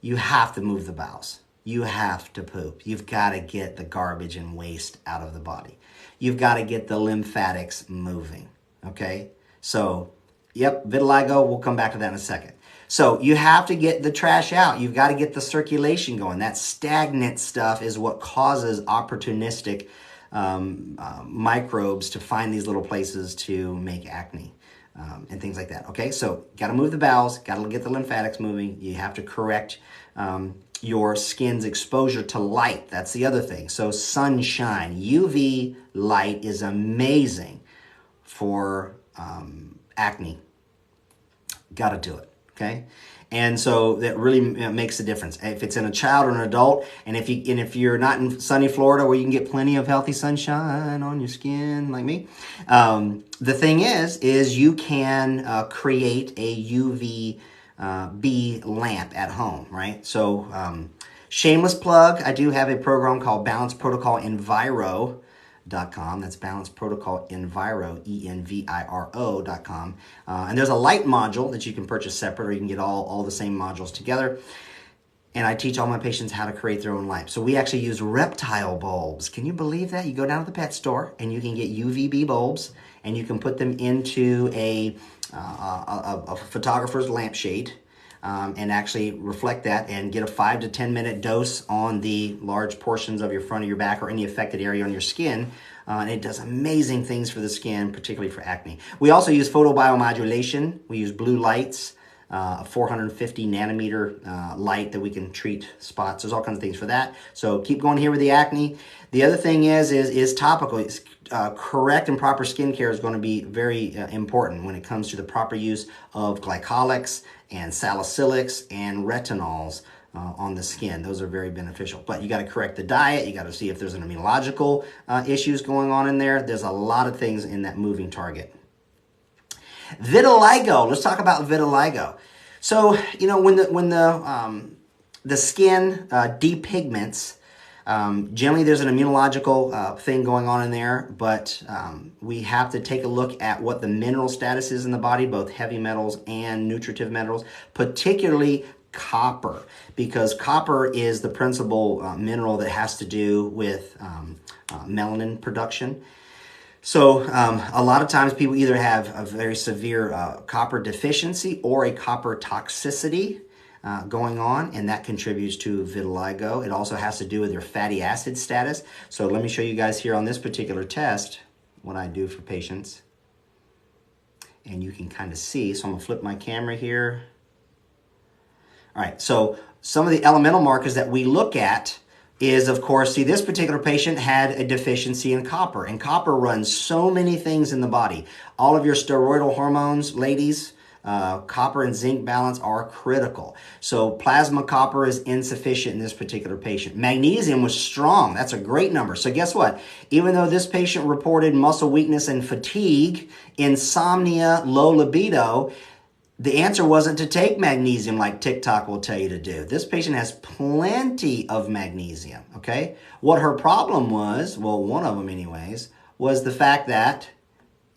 you have to move the bowels. You have to poop. You've got to get the garbage and waste out of the body. You've got to get the lymphatics moving, okay? So, yep, vitiligo, we'll come back to that in a second. So you have to get the trash out. You've got to get the circulation going. That stagnant stuff is what causes opportunistic microbes to find these little places to make acne and things like that. Okay, so got to move the bowels, got to get the lymphatics moving. You have to correct your skin's exposure to light. That's the other thing. So sunshine, UV light is amazing for acne. Got to do it. Okay. And so that really makes a difference. If it's in a child or an adult, and if you're not in sunny Florida where you can get plenty of healthy sunshine on your skin like me, the thing is you can create a UV B lamp at home, right? So shameless plug, I do have a program called Balance Protocol Enviro.com. That's Balance Protocol Enviro, ENVIRO.com. And there's a light module that you can purchase separate, or you can get all the same modules together. And I teach all my patients how to create their own light. So we actually use reptile bulbs. Can you believe that? You go down to the pet store and you can get UVB bulbs, and you can put them into a photographer's lampshade. And actually reflect that and get a 5 to 10 minute dose on the large portions of your front of your back or any affected area on your skin. And it does amazing things for the skin, particularly for acne. We also use photobiomodulation. We use blue lights, a 450 nanometer light that we can treat spots. There's all kinds of things for that. So keep going here with the acne. The other thing is topical. Correct and proper skincare is going to be very important when it comes to the proper use of glycolics and salicylics and retinols on the skin. Those are very beneficial. But you got to correct the diet. You got to see if there's an immunological issues going on in there. There's a lot of things in that moving target. Vitiligo. Let's talk about vitiligo. So when the skin depigments, generally there's an immunological thing going on in there, but we have to take a look at what the mineral status is in the body, both heavy metals and nutritive metals, particularly copper, because copper is the principal mineral that has to do with melanin production. So a lot of times people either have a very severe copper deficiency or a copper toxicity going on, and that contributes to vitiligo. It also has to do with your fatty acid status. So let me show you guys here on this particular test what I do for patients. And you can kind of see. So I'm going to flip my camera here. All right, so some of the elemental markers that we look at is, of course, see, this particular patient had a deficiency in copper, and copper runs so many things in the body. All of your steroidal hormones, ladies, copper and zinc balance are critical. So plasma copper is insufficient in this particular patient. Magnesium was strong. That's a great number. So guess what? Even though this patient reported muscle weakness and fatigue, insomnia, low libido, the answer wasn't to take magnesium like TikTok will tell you to do. This patient has plenty of magnesium, okay? What her problem was, well, one of them anyways, was the fact that,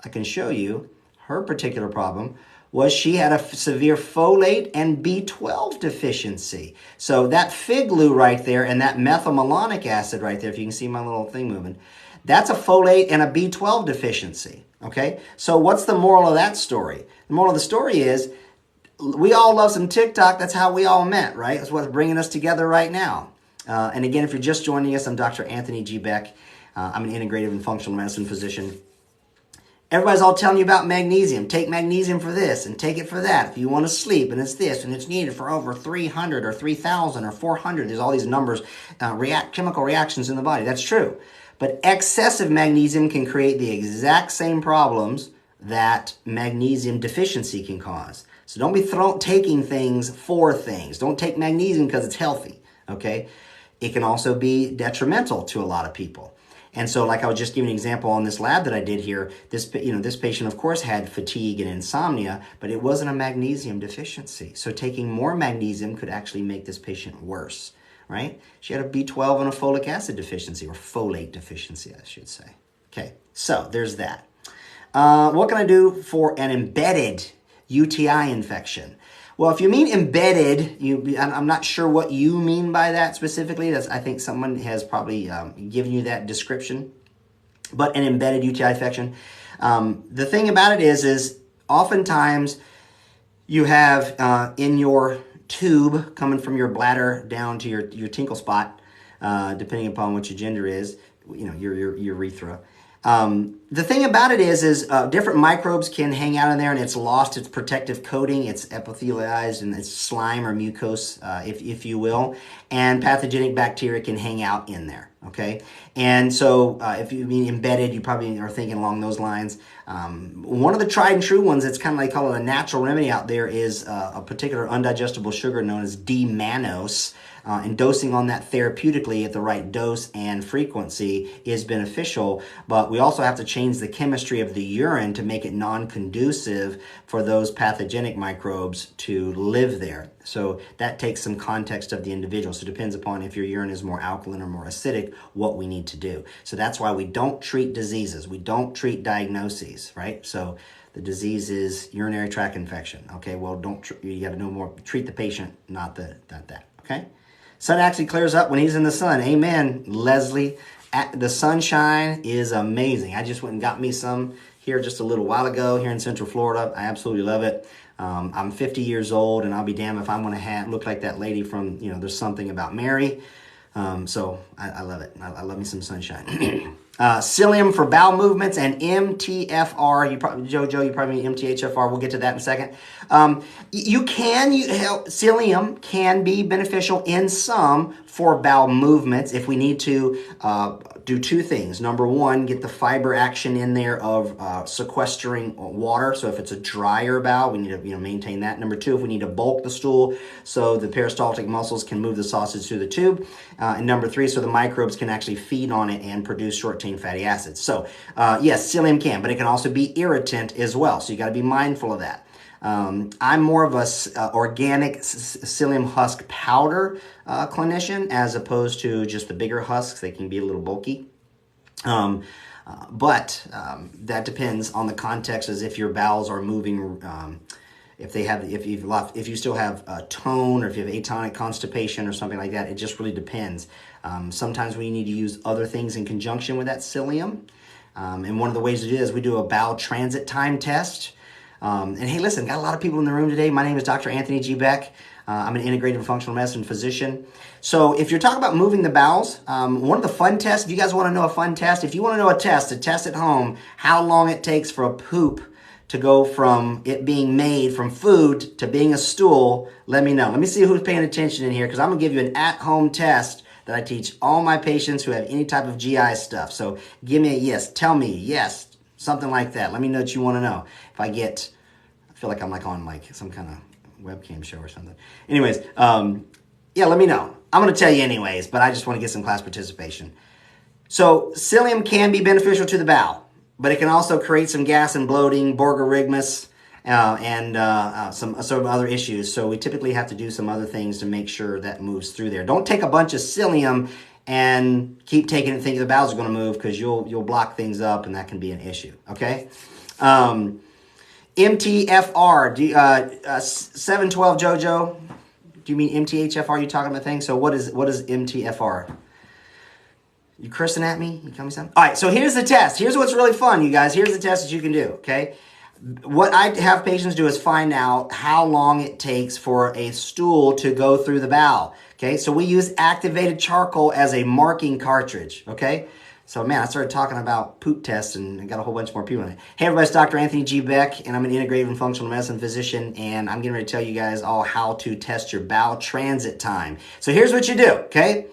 I can show you, her particular problem was she had a severe folate and B12 deficiency. So that fig glue right there and that methylmalonic acid right there, if you can see my little thing moving, That's a folate and a B12 deficiency, okay? So what's the moral of that story? The moral of the story is we all love some TikTok. That's how we all met, right? That's what's bringing us together right now. And again, if you're just joining us, I'm Dr. Anthony G. Beck. I'm an integrative and functional medicine physician. Everybody's all telling you about magnesium. Take magnesium for this and take it for that. If you want to sleep, and it's this, and it's needed for over 300 or 3,000 or 400. There's all these numbers, chemical reactions in the body. That's true. But excessive magnesium can create the exact same problems that magnesium deficiency can cause. So don't be taking things for things. Don't take magnesium because it's healthy, okay? It can also be detrimental to a lot of people. And so, like I was just giving an example on this lab that I did here, this patient, of course, had fatigue and insomnia, but it wasn't a magnesium deficiency. So taking more magnesium could actually make this patient worse, right? She had a B12 and a folic acid deficiency, or folate deficiency, I should say. Okay, so there's that. What can I do for an embedded UTI infection? Well, if you mean embedded, I'm not sure what you mean by that specifically. I think someone has probably given you that description. But an embedded UTI infection, the thing about it is oftentimes you have in your tube coming from your bladder down to your tinkle spot, depending upon what your gender is, your urethra. The thing about it is different microbes can hang out in there, and it's lost its protective coating. It's epithelialized, and it's slime or mucose, if you will. And pathogenic bacteria can hang out in there, okay? And so if you mean embedded, you probably are thinking along those lines. One of the tried and true ones that's kind of like call it a natural remedy out there is a particular undigestible sugar known as D-mannose. And dosing on that therapeutically at the right dose and frequency is beneficial, but we also have to change the chemistry of the urine to make it non-conducive for those pathogenic microbes to live there. So that takes some context of the individual. So it depends upon if your urine is more alkaline or more acidic, what we need to do. So that's why we don't treat diseases. We don't treat diagnoses, right? So the disease is urinary tract infection. Okay, well, you got to know more. Treat the patient, not that. Okay. Sun actually clears up when he's in the sun. Amen, Leslie. The sunshine is amazing. I just went and got me some here just a little while ago here in Central Florida. I absolutely love it. I'm 50 years old, and I'll be damned if I'm going to look like that lady from, There's Something About Mary. So I love it. I love me some sunshine. Psyllium for bowel movements and MTFR. Jojo, you probably mean MTHFR. We'll get to that in a second. Psyllium can be beneficial in some for bowel movements if we need to do two things. Number one, get the fiber action in there of sequestering water. So if it's a drier bowel, we need to maintain that. Number two, if we need to bulk the stool so the peristaltic muscles can move the sausage through the tube. And number three, so the microbes can actually feed on it and produce short-chain fatty acids. So yes, psyllium can, but it can also be irritant as well. So you got to be mindful of that. I'm more of a organic psyllium husk powder clinician as opposed to just the bigger husks. They can be a little bulky. But that depends on the context, as if your bowels are moving, if you still have tone, or if you have atonic constipation or something like that. It just really depends. Sometimes we need to use other things in conjunction with that psyllium. And one of the ways to do this, we do a bowel transit time test. And hey, listen, got a lot of people in the room today. My name is Dr. Anthony G. Beck. I'm an integrative and functional medicine physician. So if you're talking about moving the bowels, one of the fun tests, if you guys want to know a fun test, if you want to know a test at home, how long it takes for a poop to go from it being made from food to being a stool, let me know. Let me see who's paying attention in here, because I'm going to give you an at-home test that I teach all my patients who have any type of GI stuff. So give me a yes. Tell me yes. Something like that. Let me know what you want to know. If I feel like I'm on some kind of webcam show or something. Anyways, yeah, let me know. I'm going to tell you anyways, but I just want to get some class participation. So psyllium can be beneficial to the bowel, but it can also create some gas and bloating, borborygmus, and some other issues. So we typically have to do some other things to make sure that moves through there. Don't take a bunch of psyllium and keep taking it thinking the bowels are going to move, because you'll block things up, and that can be an issue, okay? MTFR, 712 Jojo, do you mean MTHFR? You talking about things? So what is MTFR? You cursing at me? You tell me something? All right, so here's the test. Here's what's really fun, you guys. Here's the test that you can do, okay? What I have patients do is find out how long it takes for a stool to go through the bowel, okay? So we use activated charcoal as a marking cartridge, okay? So, man, I started talking about poop tests and I got a whole bunch more people in it. Hey, everybody, it's Dr. Anthony G. Beck, and I'm an integrative and functional medicine physician, and I'm getting ready to tell you guys all how to test your bowel transit time. So here's what you do, okay?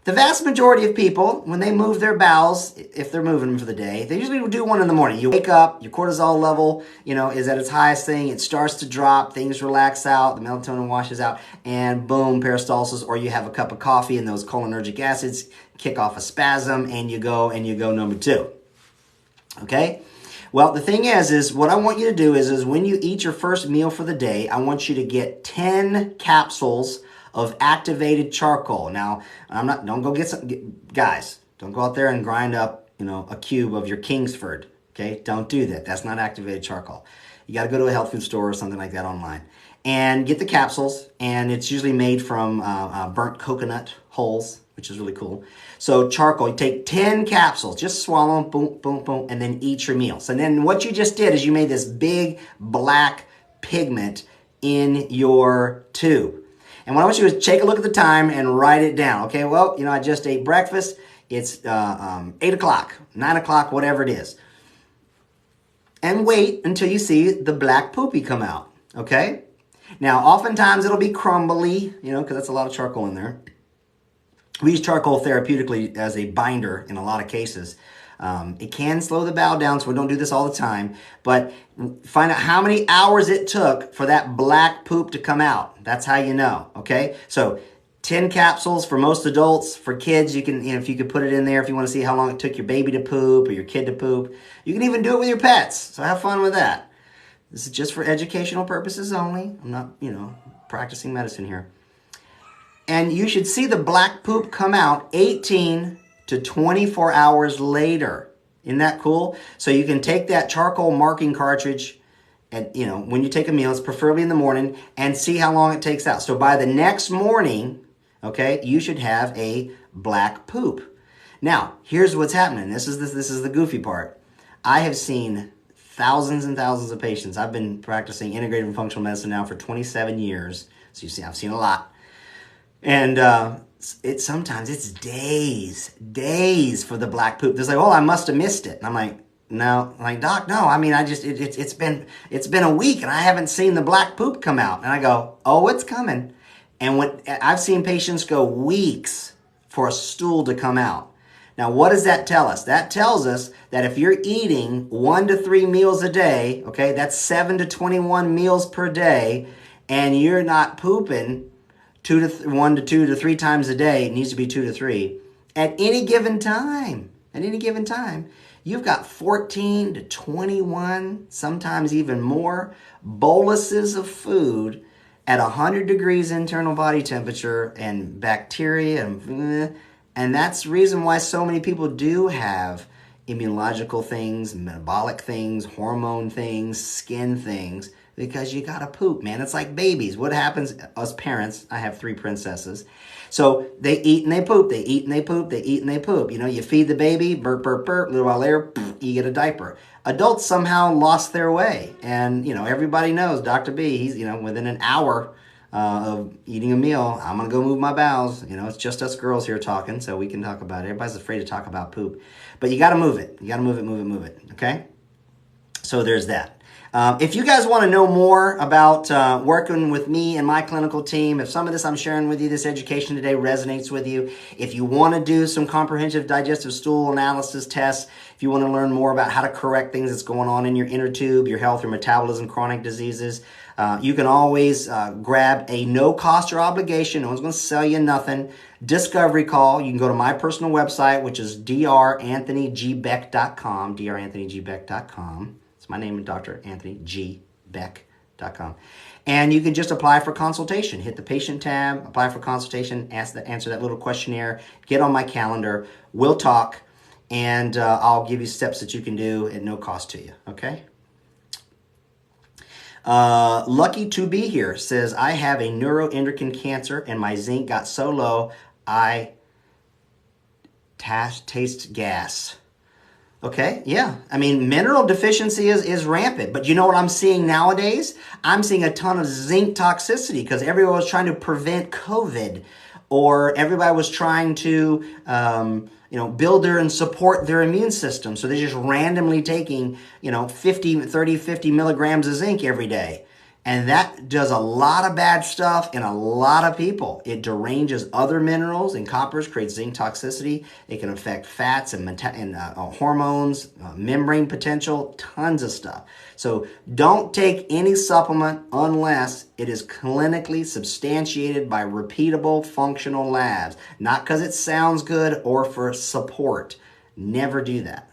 The vast majority of people, when they move their bowels, if they're moving them for the day, they usually do one in the morning. You wake up, your cortisol level, is at its highest thing. It starts to drop, things relax out, the melatonin washes out, and boom, peristalsis, or you have a cup of coffee and those cholinergic acids kick off a spasm and you go number 2. Okay? Well, the thing is what I want you to do is when you eat your first meal for the day, I want you to get 10 capsules of activated charcoal. Now, don't go get some, guys, don't go out there and grind up, a cube of your Kingsford, okay? Don't do that. That's not activated charcoal. You got to go to a health food store or something like that online and get the capsules, and it's usually made from burnt coconut hulls, which is really cool. So charcoal, you take 10 capsules, just swallow them, boom, boom, boom, and then eat your meals. And then what you just did is you made this big black pigment in your tube. And what I want you to do is take a look at the time and write it down. Okay, well, I just ate breakfast. It's 8 o'clock, 9 o'clock, whatever it is. And wait until you see the black poopy come out, okay? Now, oftentimes it'll be crumbly, because that's a lot of charcoal in there. We use charcoal therapeutically as a binder in a lot of cases. It can slow the bowel down, so we don't do this all the time. But find out how many hours it took for that black poop to come out. That's how you know, okay? So 10 capsules for most adults. For kids, you can, if you could put it in there if you want to see how long it took your baby to poop or your kid to poop. You can even do it with your pets, so have fun with that. This is just for educational purposes only. I'm not, practicing medicine here. And you should see the black poop come out 18 to 24 hours later. Isn't that cool? So you can take that charcoal marking cartridge and, when you take a meal, it's preferably in the morning, and see how long it takes out. So by the next morning, okay, you should have a black poop. Now, here's what's happening. This is the goofy part. I have seen thousands and thousands of patients. I've been practicing integrative and functional medicine now for 27 years. So you see, I've seen a lot. And sometimes it's days for the black poop. They're like, oh, I must have missed it. And I'm like, no. I'm like, doc, no. I mean, it's been a week and I haven't seen the black poop come out. And I go, oh, it's coming. And when I've seen patients go weeks for a stool to come out. Now, what does that tell us? That tells us that if you're eating 1 to 3 meals a day, okay, that's 7 to 21 meals per day, and you're not pooping 1 to 2 to 3 times a day, it needs to be 2 to 3, at any given time, you've got 14 to 21, sometimes even more, boluses of food at 100 degrees internal body temperature and bacteria, and that's the reason why so many people do have immunological things, metabolic things, hormone things, skin things, because you gotta poop, man. It's like babies. What happens, us parents, I have 3 princesses, so they eat and they poop, they eat and they poop, they eat and they poop. You feed the baby, burp, burp, burp, a little while later, you get a diaper. Adults somehow lost their way, and, everybody knows Dr. B, he's, within an hour of eating a meal, I'm gonna go move my bowels. It's just us girls here talking, so we can talk about it. Everybody's afraid to talk about poop, but you gotta move it. You gotta move it, okay? So there's that. If you guys want to know more about working with me and my clinical team, if some of this I'm sharing with you, this education today resonates with you, if you want to do some comprehensive digestive stool analysis tests, if you want to learn more about how to correct things that's going on in your inner tube, your health, your metabolism, chronic diseases, you can always grab a no cost or obligation, no one's going to sell you nothing, discovery call. You can go to my personal website, which is dranthonygbeck.com, dranthonygbeck.com. My name is drAnthonyGbeck.com. And you can just apply for consultation. Hit the patient tab, apply for consultation, answer that little questionnaire, get on my calendar, we'll talk, and I'll give you steps that you can do at no cost to you, okay? Lucky to be here says, I have a neuroendocrine cancer and my zinc got so low, I taste gas. Okay, yeah. I mean, mineral deficiency is rampant. But you know what I'm seeing nowadays? I'm seeing a ton of zinc toxicity because everyone was trying to prevent COVID, or everybody was trying to, build and support their immune system. So they're just randomly taking, 50 milligrams of zinc every day. And that does a lot of bad stuff in a lot of people. It deranges other minerals, and coppers creates zinc toxicity. It can affect fats and hormones, membrane potential, tons of stuff. So don't take any supplement unless it is clinically substantiated by repeatable functional labs. Not because it sounds good or for support. Never do that.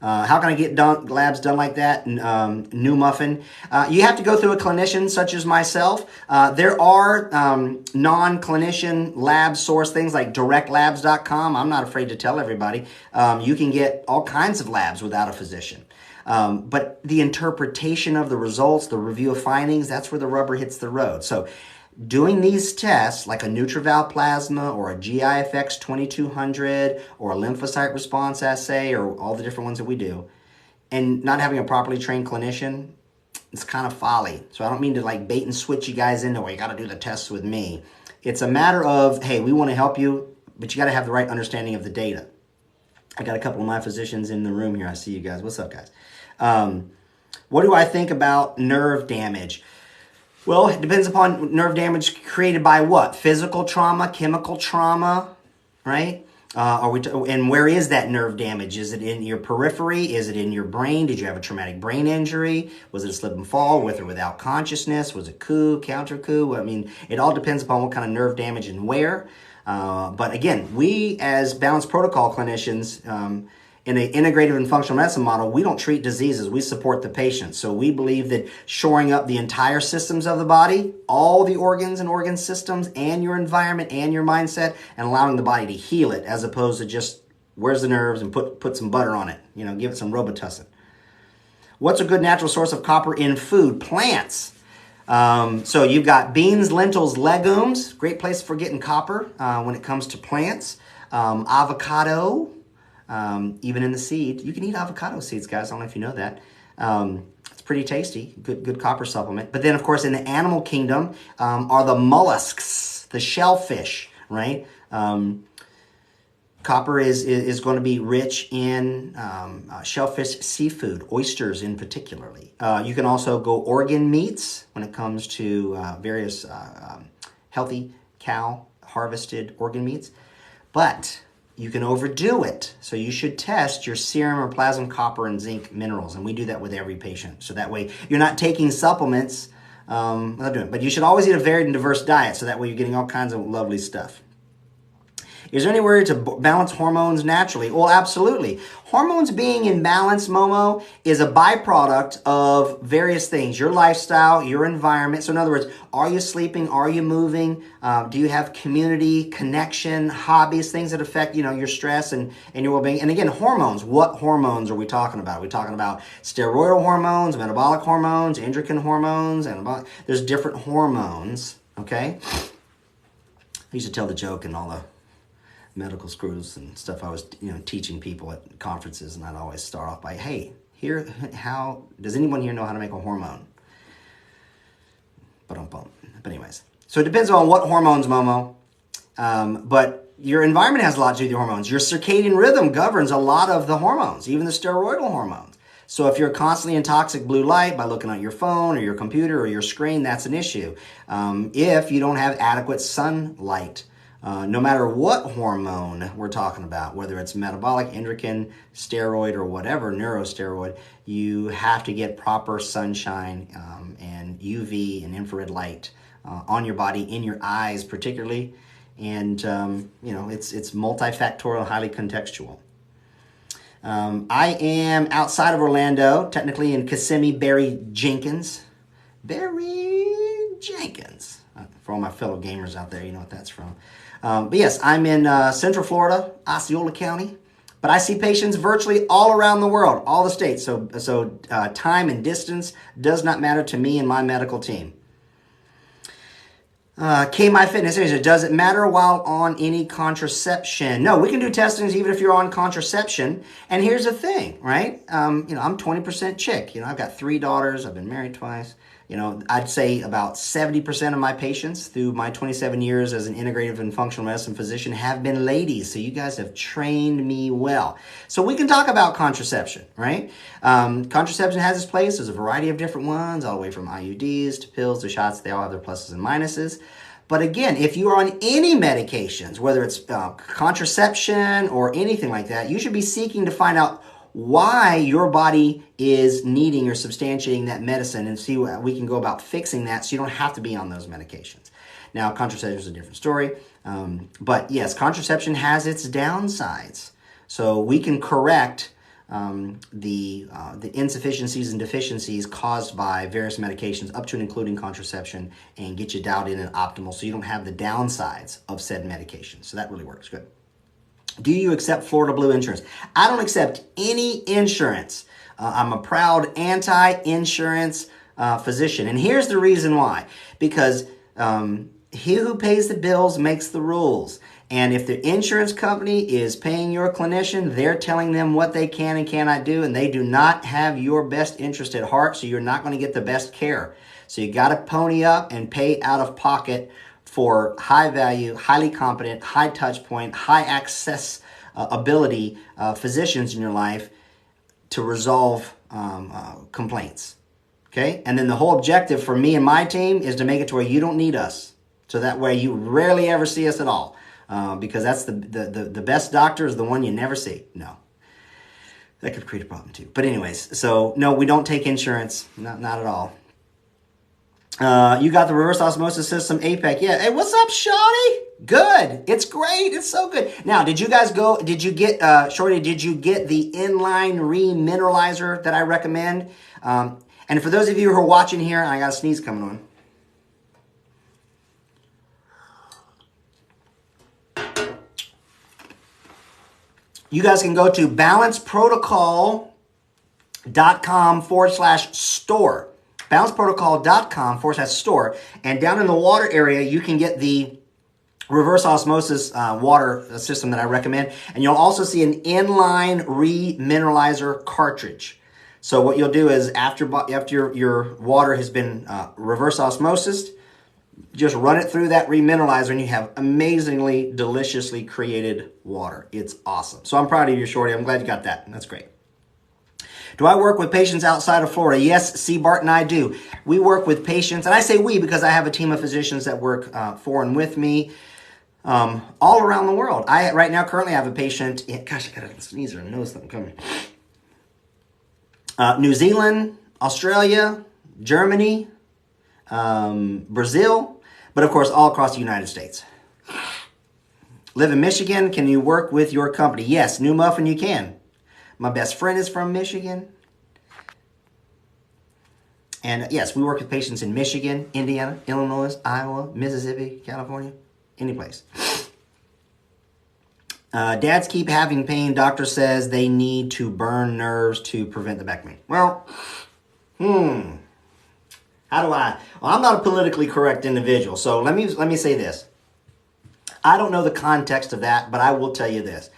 How can I get labs done like that? New Muffin. You have to go through a clinician such as myself. There are non-clinician lab source things like directlabs.com. I'm not afraid to tell everybody. You can get all kinds of labs without a physician. But the interpretation of the results, the review of findings, that's where the rubber hits the road. So doing these tests like a Nutrival plasma or a GIFX 2200 or a lymphocyte response assay or all the different ones that we do, and not having a properly trained clinician, it's kind of folly. So I don't mean to like bait and switch you guys into, well, you got to do the tests with me. It's a matter of, hey, we want to help you, but you got to have the right understanding of the data. I got a couple of my physicians in the room here. I see you guys. What's up, guys? What do I think about nerve damage? Well, it depends upon nerve damage created by what? Physical trauma, chemical trauma, right? And where is that nerve damage? Is it in your periphery? Is it in your brain? Did you have a traumatic brain injury? Was it a slip and fall with or without consciousness? Was it coup, counter coup? I mean, it all depends upon what kind of nerve damage and where. But again, we as balanced protocol clinicians, in an integrative and functional medicine model, we don't treat diseases, we support the patient. So we believe that shoring up the entire systems of the body, all the organs and organ systems, and your environment and your mindset, and allowing the body to heal it, as opposed to just, where's the nerves, and put some butter on it, give it some Robitussin. What's a good natural source of copper in food? Plants. So you've got beans, lentils, legumes, great place for getting copper when it comes to plants. Avocado. Even in the seed, you can eat avocado seeds, guys. I don't know if you know that. It's pretty tasty, good copper supplement. But then, of course, in the animal kingdom are the mollusks, the shellfish, right? Copper is going to be rich in shellfish seafood, oysters in particularly. You can also go organ meats when it comes to various healthy cow harvested organ meats. But you can overdo it. So you should test your serum or plasma copper and zinc minerals. And we do that with every patient. So that way you're not taking supplements without doing it. But you should always eat a varied and diverse diet. So that way you're getting all kinds of lovely stuff. Is there any way to balance hormones naturally? Well, absolutely. Hormones being in balance, Momo, is a byproduct of various things. Your lifestyle, your environment. So in other words, are you sleeping? Are you moving? Do you have community, connection, hobbies, things that affect, your stress and your well-being? And again, hormones. What hormones are we talking about? Are we talking about steroidal hormones, metabolic hormones, endocrine hormones? There's different hormones, okay? I used to tell the joke in all the medical schools and stuff I was teaching people at conferences, and I'd always start off by, hey, how does anyone here know how to make a hormone? But anyways, so it depends on what hormones, Momo, but your environment has a lot to do with your hormones. Your circadian rhythm governs a lot of the hormones, even the steroidal hormones. So if you're constantly in toxic blue light by looking at your phone or your computer or your screen, that's an issue. If you don't have adequate sunlight, no matter what hormone we're talking about, whether it's metabolic, endocrine, steroid, or whatever, neurosteroid, you have to get proper sunshine and UV and infrared light on your body, in your eyes particularly. And, it's multifactorial, highly contextual. I am outside of Orlando, technically in Kissimmee, Barry Jenkins. For all my fellow gamers out there, you know what that's from. But yes, I'm in Central Florida, Osceola County. But I see patients virtually all around the world, all the states. So time and distance does not matter to me and my medical team. My Fitness Asia, does it matter while on any contraception? No, we can do testings even if you're on contraception. And here's the thing, right? I'm 20% chick. I've got 3 daughters. I've been married twice. I'd say about 70% of my patients through my 27 years as an integrative and functional medicine physician have been ladies. So you guys have trained me well. So we can talk about contraception, right? Contraception has its place. There's a variety of different ones, all the way from IUDs to pills to shots. They all have their pluses and minuses. But again, if you are on any medications, whether it's contraception or anything like that, you should be seeking to find out why your body is needing or substantiating that medicine and see what we can go about fixing that so you don't have to be on those medications. Now, contraception is a different story. But yes, contraception has its downsides. So we can correct the insufficiencies and deficiencies caused by various medications up to and including contraception and get you dialed in and optimal so you don't have the downsides of said medication. So that really works good. Do you accept Florida Blue insurance? I don't accept any insurance. I'm a proud anti-insurance physician. And here's the reason why. Because he who pays the bills makes the rules. And if the insurance company is paying your clinician, they're telling them what they can and cannot do, and they do not have your best interest at heart, so you're not going to get the best care. So you got to pony up and pay out of pocket for high value, highly competent, high touch point, high access ability physicians in your life to resolve complaints. Okay? And then the whole objective for me and my team is to make it to where you don't need us. So that way you rarely ever see us at all. Because that's the best doctor is the one you never see. No. That could create a problem too. But anyways, so no, we don't take insurance. Not at all. You got the reverse osmosis system, APEC. Yeah. Hey, what's up, Shawty? Good. It's great. It's so good. Now, did you get, Shorty, did you get the inline remineralizer that I recommend? And for those of you who are watching here, I got a sneeze coming on. You guys can go to balanceprotocol.com/store. balanceprotocol.com/store. And down in the water area, you can get the reverse osmosis water system that I recommend. And you'll also see an inline remineralizer cartridge. So what you'll do is after your water has been reverse osmosis, just run it through that remineralizer and you have amazingly, deliciously created water. It's awesome. So I'm proud of you, Shorty. I'm glad you got that. That's great. Do I work with patients outside of Florida? Yes, C. Bart and I do. We work with patients, and I say we because I have a team of physicians that work for and with me all around the world. Right now currently have a patient, gosh, I got a sneeze or a nose something coming. New Zealand, Australia, Germany, Brazil, but of course all across the United States. Live in Michigan. Can you work with your company? Yes, New Muffin, you can. My best friend is from Michigan. And yes, we work with patients in Michigan, Indiana, Illinois, Iowa, Mississippi, California, any place. Dads keep having pain. Doctor says they need to burn nerves to prevent the back pain. Well, how do I? Well, I'm not a politically correct individual, so let me say this. I don't know the context of that, but I will tell you this.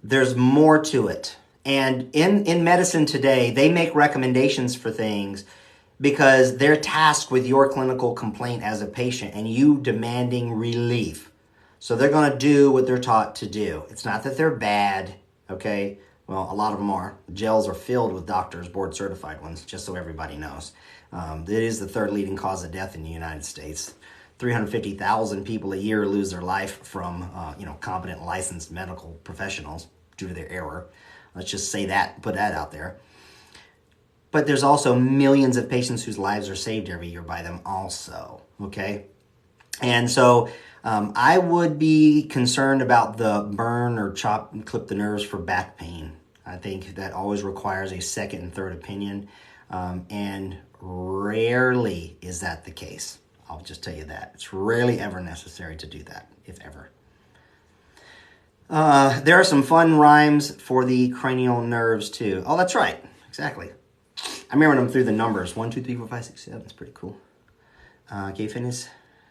There's more to it. And in medicine today, they make recommendations for things because they're tasked with your clinical complaint as a patient and you demanding relief. So they're going to do what they're taught to do. It's not that they're bad, okay? Well, a lot of them are. Jails are filled with doctors, board certified ones, just so everybody knows. It is the third leading cause of death in the United States. 350,000 people a year lose their life from, competent licensed medical professionals due to their error. Let's just say that, put that out there. But there's also millions of patients whose lives are saved every year by them also, okay? And so I would be concerned about the burn or chop and clip the nerves for back pain. I think that always requires a second and third opinion, and rarely is that the case. I'll just tell you that. It's rarely ever necessary to do that, if ever. There are some fun rhymes for the cranial nerves, too. Oh, that's right. Exactly. I remember them through the numbers. 1, 2, 3, 4, 5, 6, 7. That's pretty cool. Okay, fitness.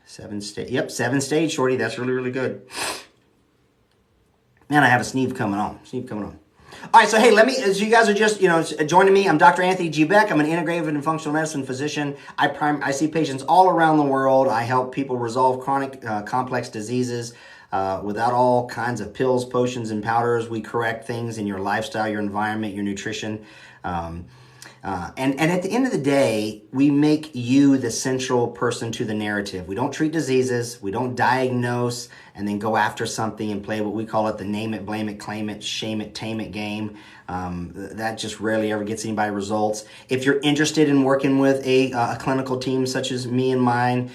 7-stage. Yep, 7-stage, Shorty. That's really, really good. Man, I have a sneeze coming on. All right, so hey, as you guys are just, joining me, I'm Dr. Anthony G. Beck. I'm an integrative and functional medicine physician. I see patients all around the world. I help people resolve chronic, complex diseases without all kinds of pills, potions, and powders. We correct things in your lifestyle, your environment, your nutrition. And at the end of the day, we make you the central person to the narrative. We don't treat diseases. We don't diagnose and then go after something and play what we call it the name it, blame it, claim it, shame it, tame it game. That just rarely ever gets anybody results. If you're interested in working with a clinical team such as me and mine,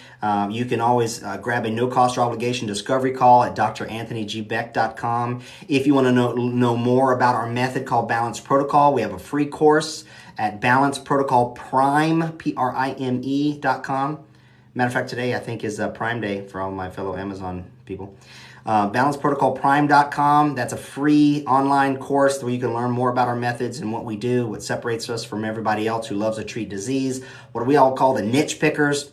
you can always grab a no-cost or obligation discovery call at dranthonygbeck.com. If you want to know more about our method called Balance Protocol, we have a free course at Balance Protocol Prime, Prime.com. Matter of fact, today I think is Prime Day for all my fellow Amazon people. BalanceProtocolPrime.com. That's a free online course where you can learn more about our methods and what we do, what separates us from everybody else who loves to treat disease, what we all call the niche pickers.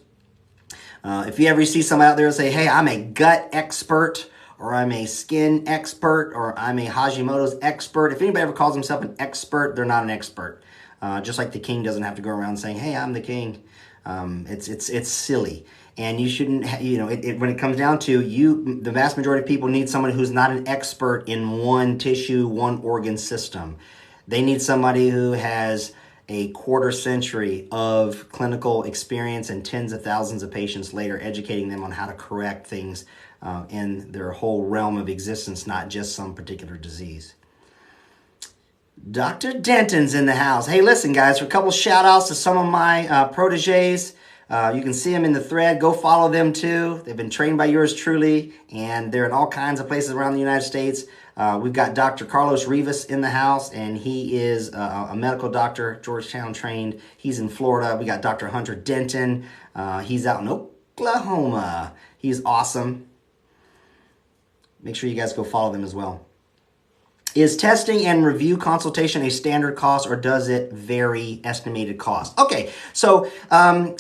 If you ever see someone out there say, hey, I'm a gut expert, or I'm a skin expert, or I'm a Hashimoto's expert. If anybody ever calls himself an expert, they're not an expert. Just like the king doesn't have to go around saying, hey, I'm the king. It's silly. And you shouldn't, when it comes down to the vast majority of people need someone who's not an expert in one tissue, one organ system. They need somebody who has a quarter century of clinical experience and tens of thousands of patients later, educating them on how to correct things in their whole realm of existence, not just some particular disease. Dr. Denton's in the house. Hey, listen, guys, for a couple shout outs to some of my proteges. You can see them in the thread. Go follow them too. They've been trained by yours truly, and they're in all kinds of places around the United States. We've got Dr. Carlos Rivas in the house, and he is a medical doctor, Georgetown trained. He's in Florida. We got Dr. Hunter Denton. He's out in Oklahoma. He's awesome. Make sure you guys go follow them as well. Is testing and review consultation a standard cost, or does it vary estimated cost? Okay, so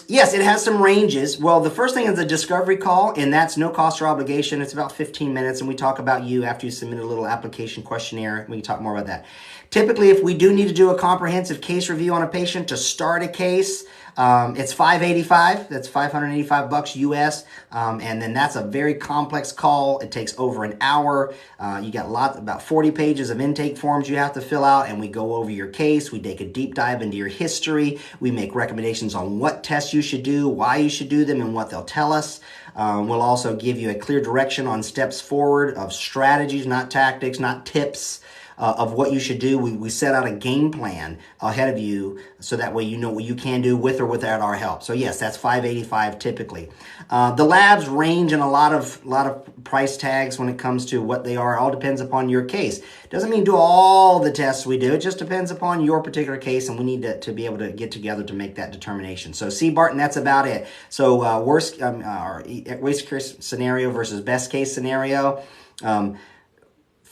yes, it has some ranges. Well, the first thing is the discovery call, and that's no cost or obligation. It's about 15 minutes, and we talk about you after you submit a little application questionnaire. We can talk more about that. Typically, if we do need to do a comprehensive case review on a patient to start a case, it's $585. That's $585 US. And then that's a very complex call. It takes over an hour. You got about 40 pages of intake forms you have to fill out, and we go over your case. We take a deep dive into your history. We make recommendations on what tests you should do, why you should do them, and what they'll tell us. We'll also give you a clear direction on steps forward of strategies, not tactics, not tips. Of what you should do. We set out a game plan ahead of you so that way you know what you can do with or without our help. So yes, that's $585 typically. The labs range in a lot of price tags when it comes to what they are. It all depends upon your case. Doesn't mean do all the tests we do. It just depends upon your particular case, and we need to be able to get together to make that determination. So see, Barton, that's about it. So worst case scenario versus best case scenario.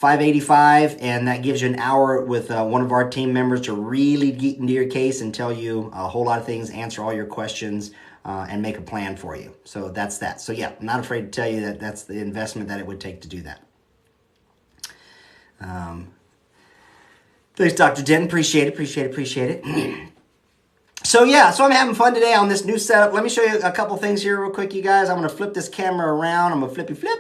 $585, and that gives you an hour with one of our team members to really get into your case and tell you a whole lot of things, answer all your questions, and make a plan for you. So that's that. So yeah, I'm not afraid to tell you that that's the investment that it would take to do that. Thanks, Dr. Denton. Appreciate it. So yeah, so I'm having fun today on this new setup. Let me show you a couple things here real quick, you guys. I'm going to flip this camera around. I'm going to flippy flip.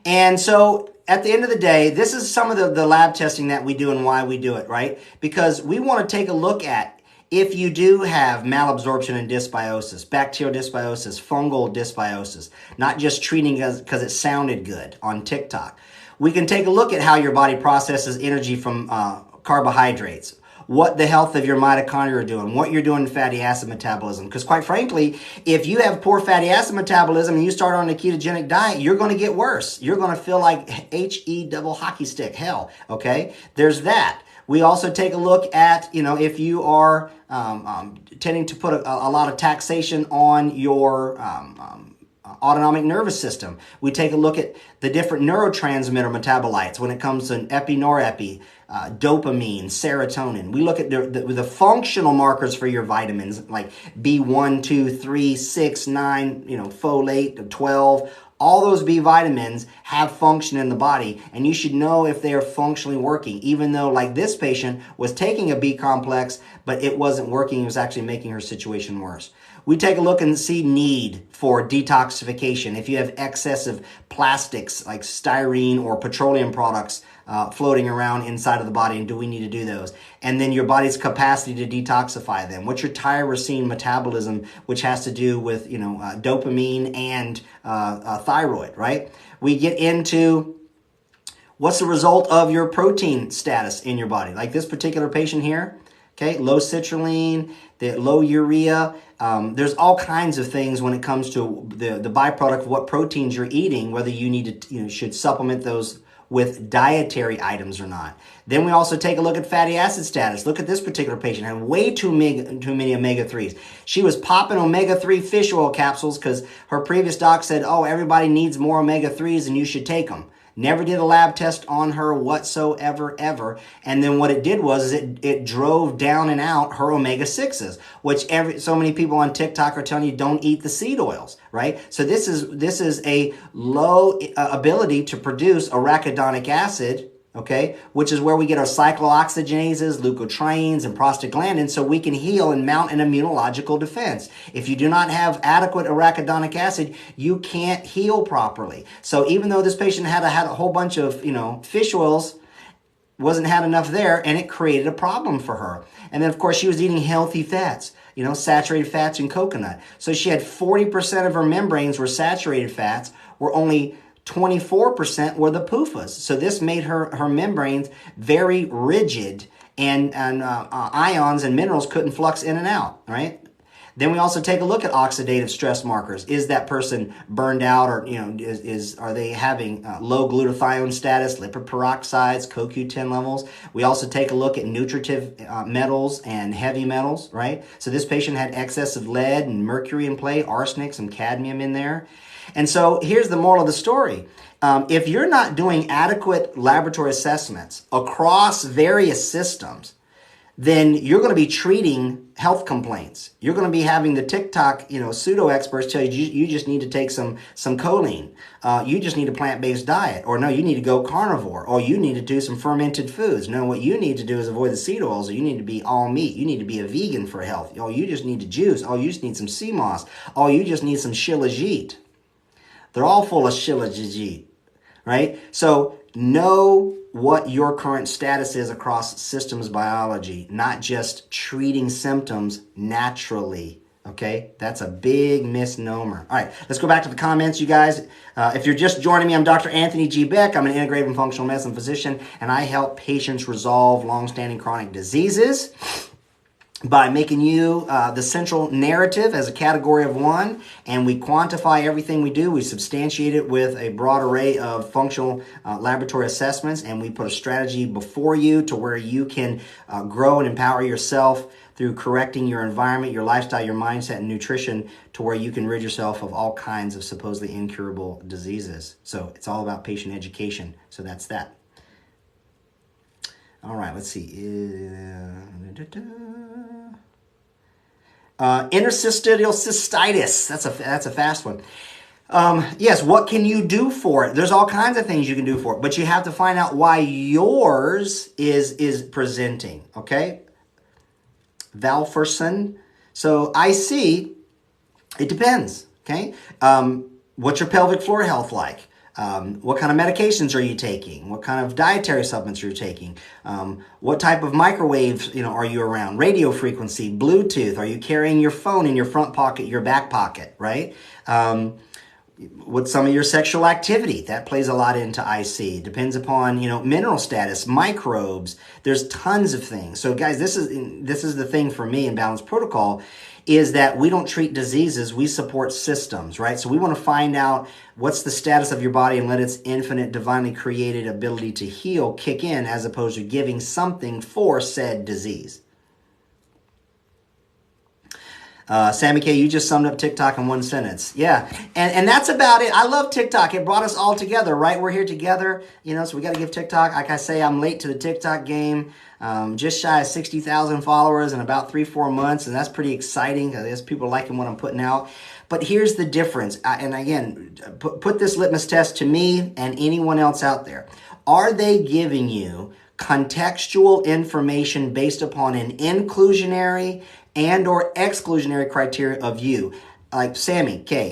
And so at the end of the day, this is some of the lab testing that we do and why we do it, right? Because we want to take a look at if you do have malabsorption and dysbiosis, bacterial dysbiosis, fungal dysbiosis, not just treating because it sounded good on TikTok. We can take a look at how your body processes energy from carbohydrates, what the health of your mitochondria are doing, what you're doing in fatty acid metabolism. Because quite frankly, if you have poor fatty acid metabolism and you start on a ketogenic diet, you're going to get worse. You're going to feel like HE double hockey stick hell, okay? There's that. We also take a look at, if you are tending to put a lot of taxation on your autonomic nervous system. We take a look at the different neurotransmitter metabolites when it comes to epi, norepi, dopamine, serotonin. We look at the functional markers for your vitamins like B1, 2, 3, 6, 9, folate, 12. All those B vitamins have function in the body, and you should know if they are functionally working, even though, like this patient, was taking a B complex, but it wasn't working. It was actually making her situation worse. We take a look and see need for detoxification. If you have excessive plastics like styrene or petroleum products floating around inside of the body, and do we need to do those? And then your body's capacity to detoxify them. What's your tyrosine metabolism, which has to do with dopamine and thyroid, right? We get into what's the result of your protein status in your body. Like this particular patient here, okay, low citrulline, the low urea. There's all kinds of things when it comes to the byproduct of what proteins you're eating, whether you need to should supplement those with dietary items or not. Then we also take a look at fatty acid status. Look at this particular patient, had way too many omega-3s. She was popping omega-3 fish oil capsules because her previous doc said, oh, everybody needs more omega-3s and you should take them. Never did a lab test on her whatsoever, ever. And then what it did was it drove down and out her omega-6s, which so many people on TikTok are telling you don't eat the seed oils, right? So this is a low ability to produce arachidonic acid, okay, which is where we get our cyclooxygenases, leukotrienes, and prostaglandins, so we can heal and mount an immunological defense. If you do not have adequate arachidonic acid, you can't heal properly. So even though this patient had a whole bunch of, fish oils, wasn't had enough there, and it created a problem for her. And then, of course, she was eating healthy fats, saturated fats and coconut. So she had 40% of her membranes were saturated fats, were only 24% were the PUFAs. So this made her membranes very rigid, and ions and minerals couldn't flux in and out, right? Then we also take a look at oxidative stress markers. Is that person burned out, or are they having low glutathione status, lipid peroxides, CoQ10 levels? We also take a look at nutritive metals and heavy metals, right? So this patient had excess of lead and mercury in play, arsenic, some cadmium in there. And so here's the moral of the story. If you're not doing adequate laboratory assessments across various systems, then you're going to be treating health complaints. You're going to be having the TikTok, pseudo experts tell you just need to take some choline. You just need a plant-based diet. Or no, you need to go carnivore. Or you need to do some fermented foods. No, what you need to do is avoid the seed oils. Or you need to be all meat. You need to be a vegan for health. Oh, you just need to juice. Oh, you just need some sea moss. Oh, you just need some shilajit. They're all full of shilajit, right? So know what your current status is across systems biology, not just treating symptoms naturally, okay? That's a big misnomer. All right, let's go back to the comments, you guys. If you're just joining me, I'm Dr. Anthony G. Beck. I'm an integrative and functional medicine physician, and I help patients resolve long-standing chronic diseases by making you the central narrative as a category of one, and we quantify everything we do. We substantiate it with a broad array of functional laboratory assessments, and we put a strategy before you to where you can grow and empower yourself through correcting your environment, your lifestyle, your mindset, and nutrition to where you can rid yourself of all kinds of supposedly incurable diseases. So it's all about patient education. So that's that. All right, let's see. Interstitial cystitis. That's a fast one. Yes, what can you do for it? There's all kinds of things you can do for it, but you have to find out why yours is presenting, okay? Valferson. So IC, it depends, okay? What's your pelvic floor health like? What kind of medications are you taking? What kind of dietary supplements are you taking? What type of microwaves, are you around? Radio frequency, Bluetooth. Are you carrying your phone in your front pocket, your back pocket, right? What's some of your sexual activity? That plays a lot into IC. Depends upon, mineral status, microbes. There's tons of things. So guys, this is the thing for me in Balanced Protocol, is that we don't treat diseases, we support systems, right? So we want to find out what's the status of your body and let its infinite, divinely created ability to heal kick in, as opposed to giving something for said disease. Sammy K, you just summed up TikTok in one sentence. Yeah, and that's about it. I love TikTok. It brought us all together, right? We're here together, so we got to give TikTok. Like I say, I'm late to the TikTok game. Just shy of 60,000 followers in about 3-4 months, and that's pretty exciting. I guess people are liking what I'm putting out. But here's the difference. And again, put this litmus test to me and anyone else out there. Are they giving you contextual information based upon an inclusionary and or exclusionary criteria of you? Like Sammy K.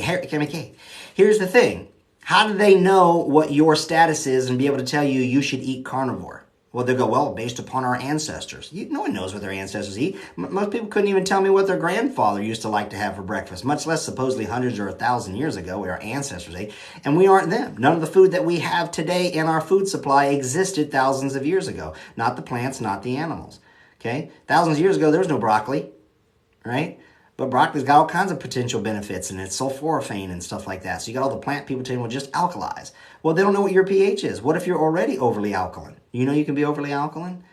Here's the thing. How do they know what your status is and be able to tell you should eat carnivore? Well, they go, well, based upon our ancestors. No one knows what their ancestors eat. Most people couldn't even tell me what their grandfather used to like to have for breakfast, much less supposedly hundreds or 1,000 years ago what our ancestors ate. And we aren't them. None of the food that we have today in our food supply existed thousands of years ago. Not the plants, not the animals. Okay? Thousands of years ago, there was no broccoli, right? But broccoli's got all kinds of potential benefits in it, sulforaphane and stuff like that. So you got all the plant people telling you, well, just alkalize. Well, they don't know what your pH is. What if you're already overly alkaline? You can be overly alkaline?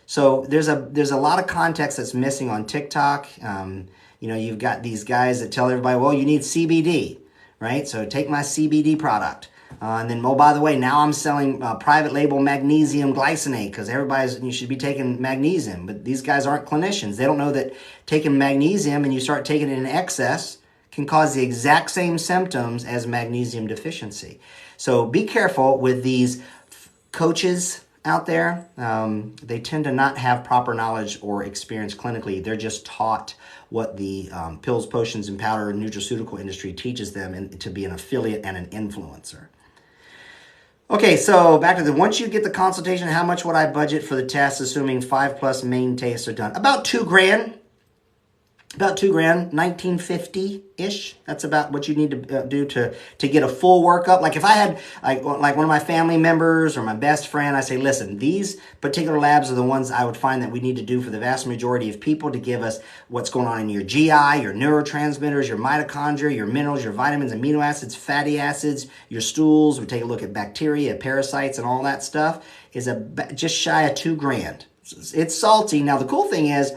So there's a lot of context that's missing on TikTok. You've got these guys that tell everybody, well, you need CBD, right? So take my CBD product. And then, oh, by the way, now I'm selling private label magnesium glycinate because you should be taking magnesium. But these guys aren't clinicians. They don't know that taking magnesium and you start taking it in excess can cause the exact same symptoms as magnesium deficiency. So be careful with these coaches out there. They tend to not have proper knowledge or experience clinically. They're just taught what the pills, potions, and powder nutraceutical industry teaches them and to be an affiliate and an influencer. Okay, so back to once you get the consultation, how much would I budget for the test, assuming 5+ main tests are done? About $2,000. About $2,000, $1,950-ish. That's about what you need to do to get a full workup. Like if I had like one of my family members or my best friend, I say, listen, these particular labs are the ones I would find that we need to do for the vast majority of people to give us what's going on in your GI, your neurotransmitters, your mitochondria, your minerals, your vitamins, amino acids, fatty acids, your stools. We take a look at bacteria, parasites, and all that stuff. Is just shy of $2,000. It's salty. Now the cool thing is,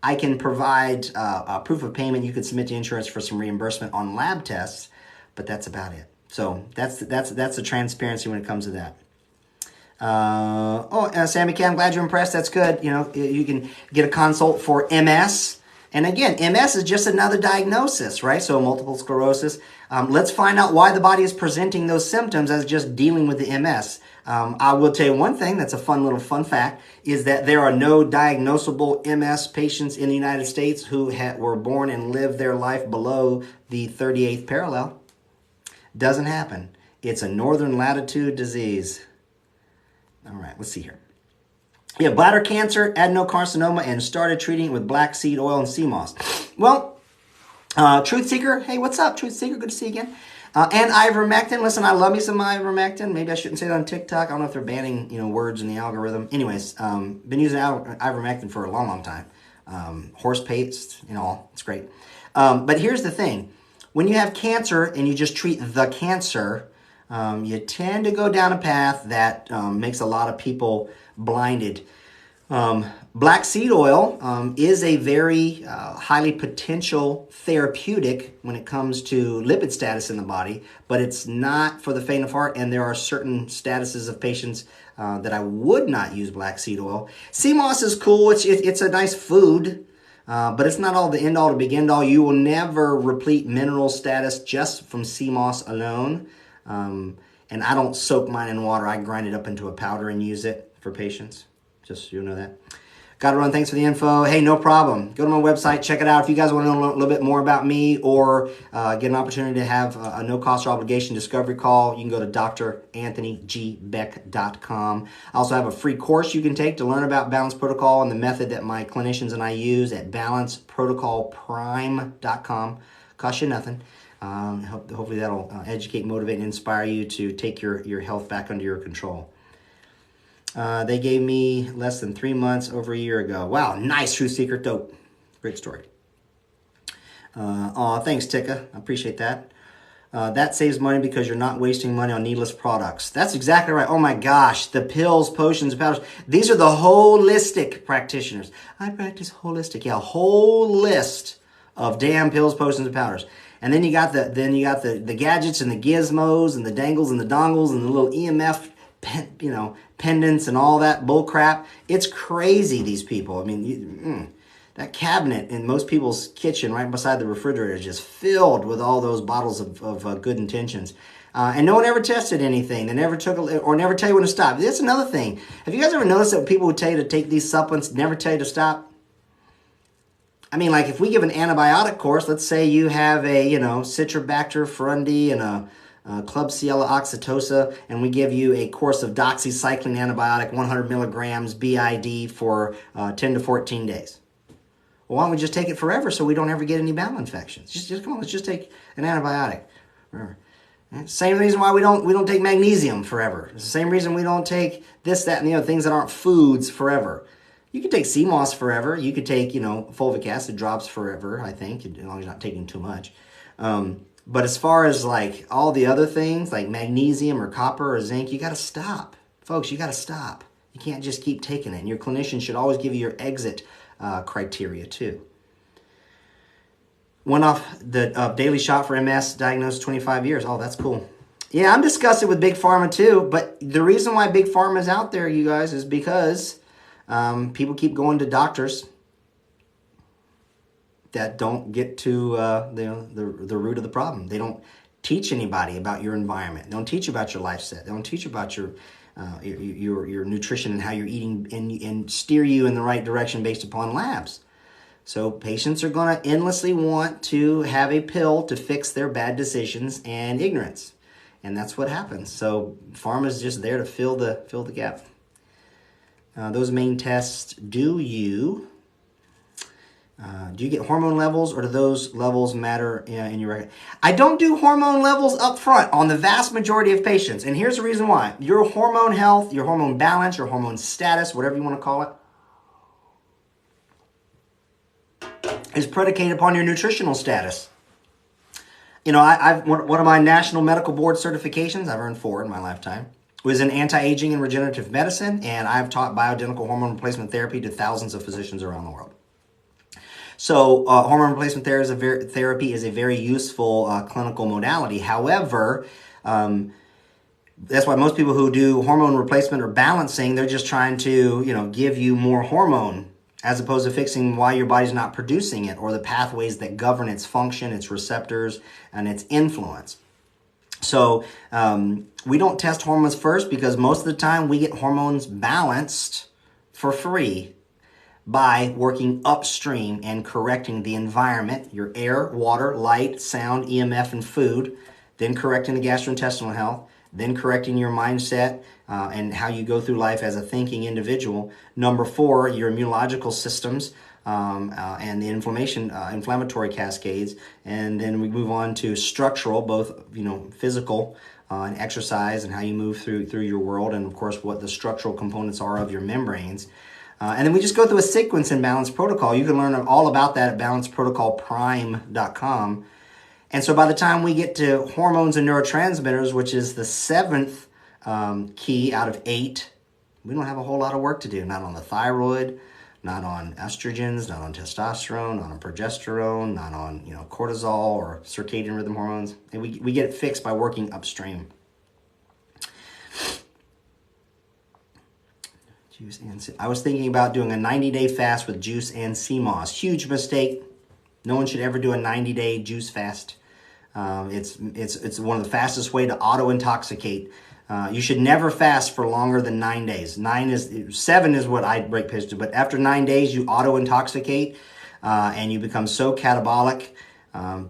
I can provide a proof of payment. You can submit to insurance for some reimbursement on lab tests, but that's about it. So that's the transparency when it comes to that. Sammy K, I'm glad you're impressed. That's good. You can get a consult for MS. And again, MS is just another diagnosis, right? So multiple sclerosis. Let's find out why the body is presenting those symptoms as just dealing with the MS. I will tell you one thing that's a fun fact, is that there are no diagnosable MS patients in the United States who were born and lived their life below the 38th parallel. Doesn't happen. It's a northern latitude disease. All right, let's see here. Yeah, bladder cancer, adenocarcinoma, and started treating it with black seed oil and sea moss. Well, Truth Seeker, hey, what's up, Truth Seeker? Good to see you again. And ivermectin. Listen, I love me some ivermectin. Maybe I shouldn't say that on TikTok. I don't know if they're banning, words in the algorithm. Anyways, been using ivermectin for a long time. Horse paste, it's great. But here's the thing. When you have cancer and you just treat the cancer, you tend to go down a path that makes a lot of people blinded. Black seed oil is a very highly potential therapeutic when it comes to lipid status in the body, but it's not for the faint of heart, and there are certain statuses of patients that I would not use black seed oil. Sea moss is cool. It's a nice food, but it's not all the end-all to begin-all. You will never replete mineral status just from sea moss alone, and I don't soak mine in water. I grind it up into a powder and use it for patients, just so you know that. Got to run. Thanks for the info. Hey, no problem. Go to my website. Check it out. If you guys want to know a little bit more about me or get an opportunity to have a no-cost or obligation discovery call, you can go to drAnthonyGbeck.com. I also have a free course you can take to learn about Balance Protocol and the method that my clinicians and I use at balanceprotocolprime.com. Costs you nothing. Hopefully that'll educate, motivate, and inspire you to take your health back under your control. They gave me less than 3 months over a year ago. Wow, nice, Truth Seeker. Dope. Great story. Thanks, TiK. I appreciate that. That saves money because you're not wasting money on needless products. That's exactly right. Oh my gosh, the pills, potions, powders. These are the holistic practitioners. I practice holistic. Yeah, a whole list of damn pills, potions, and powders. And then you got the gadgets and the gizmos and the dangles and the dongles and the little EMF pendants and all that bull crap. It's crazy, these people. I mean, that cabinet in most people's kitchen right beside the refrigerator is just filled with all those bottles of good intentions. And no one ever tested anything. They never or never tell you when to stop. That's another thing. Have you guys ever noticed that people who tell you to take these supplements never tell you to stop? I mean, like if we give an antibiotic course, let's say you have a, Citrobacter frundi and a Klebsiella oxytosa, and we give you a course of doxycycline antibiotic, 100 milligrams BID for 10 to 14 days. Well, why don't we just take it forever so we don't ever get any bowel infections? Just come on, let's just take an antibiotic. Same reason why we don't take magnesium forever. It's the same reason we don't take this, that, and the other things that aren't foods forever. You could take sea moss forever. You could take, fulvic acid drops forever, I think, as long as you're not taking too much. But as far as like all the other things like magnesium or copper or zinc, you got to stop. Folks, you got to stop. You can't just keep taking it. And your clinician should always give you your exit criteria too. Went off the daily shot for MS, diagnosed 25 years. Oh, that's cool. Yeah, I'm disgusted with Big Pharma too. But the reason why Big Pharma is out there, you guys, is because people keep going to doctors that don't get to the root of the problem. They don't teach anybody about your environment. They don't teach you about your life set. They don't teach you about your nutrition and how you're eating and steer you in the right direction based upon labs. So patients are going to endlessly want to have a pill to fix their bad decisions and ignorance. And that's what happens. So pharma is just there to fill the gap. Those main tests, do you get hormone levels, or do those levels matter in your record? I don't do hormone levels up front on the vast majority of patients. And here's the reason why. Your hormone health, your hormone balance, your hormone status, whatever you want to call it, is predicated upon your nutritional status. I've one of my National Medical Board certifications, I've earned 4 in my lifetime, was in anti-aging and regenerative medicine, and I've taught bioidentical hormone replacement therapy to thousands of physicians around the world. So hormone replacement therapy is a very useful clinical modality. However, that's why most people who do hormone replacement or balancing, they're just trying to, give you more hormone, as opposed to fixing why your body's not producing it, or the pathways that govern its function, its receptors, and its influence. So we don't test hormones first, because most of the time we get hormones balanced for free by working upstream and correcting the environment, your air, water, light, sound, EMF, and food, then correcting the gastrointestinal health, then correcting your mindset and how you go through life as a thinking individual. Number 4, your immunological systems and the inflammatory cascades. And then we move on to structural, both physical and exercise, and how you move through your world, and of course what the structural components are of your membranes. And then we just go through a sequence in Balanced Protocol. You can learn all about that at balancedprotocolprime.com. And so by the time we get to hormones and neurotransmitters, which is the 7th key out of 8, we don't have a whole lot of work to do. Not on the thyroid, not on estrogens, not on testosterone, not on progesterone, not on cortisol or circadian rhythm hormones. And we get it fixed by working upstream. Juice and I was thinking about doing a 90-day fast with juice and sea moss. Huge mistake. No one should ever do a 90-day juice fast. It's one of the fastest way to auto-intoxicate. You should never fast for longer than 9 days. 7 is what I break pitch to, but after 9 days you auto-intoxicate and you become so catabolic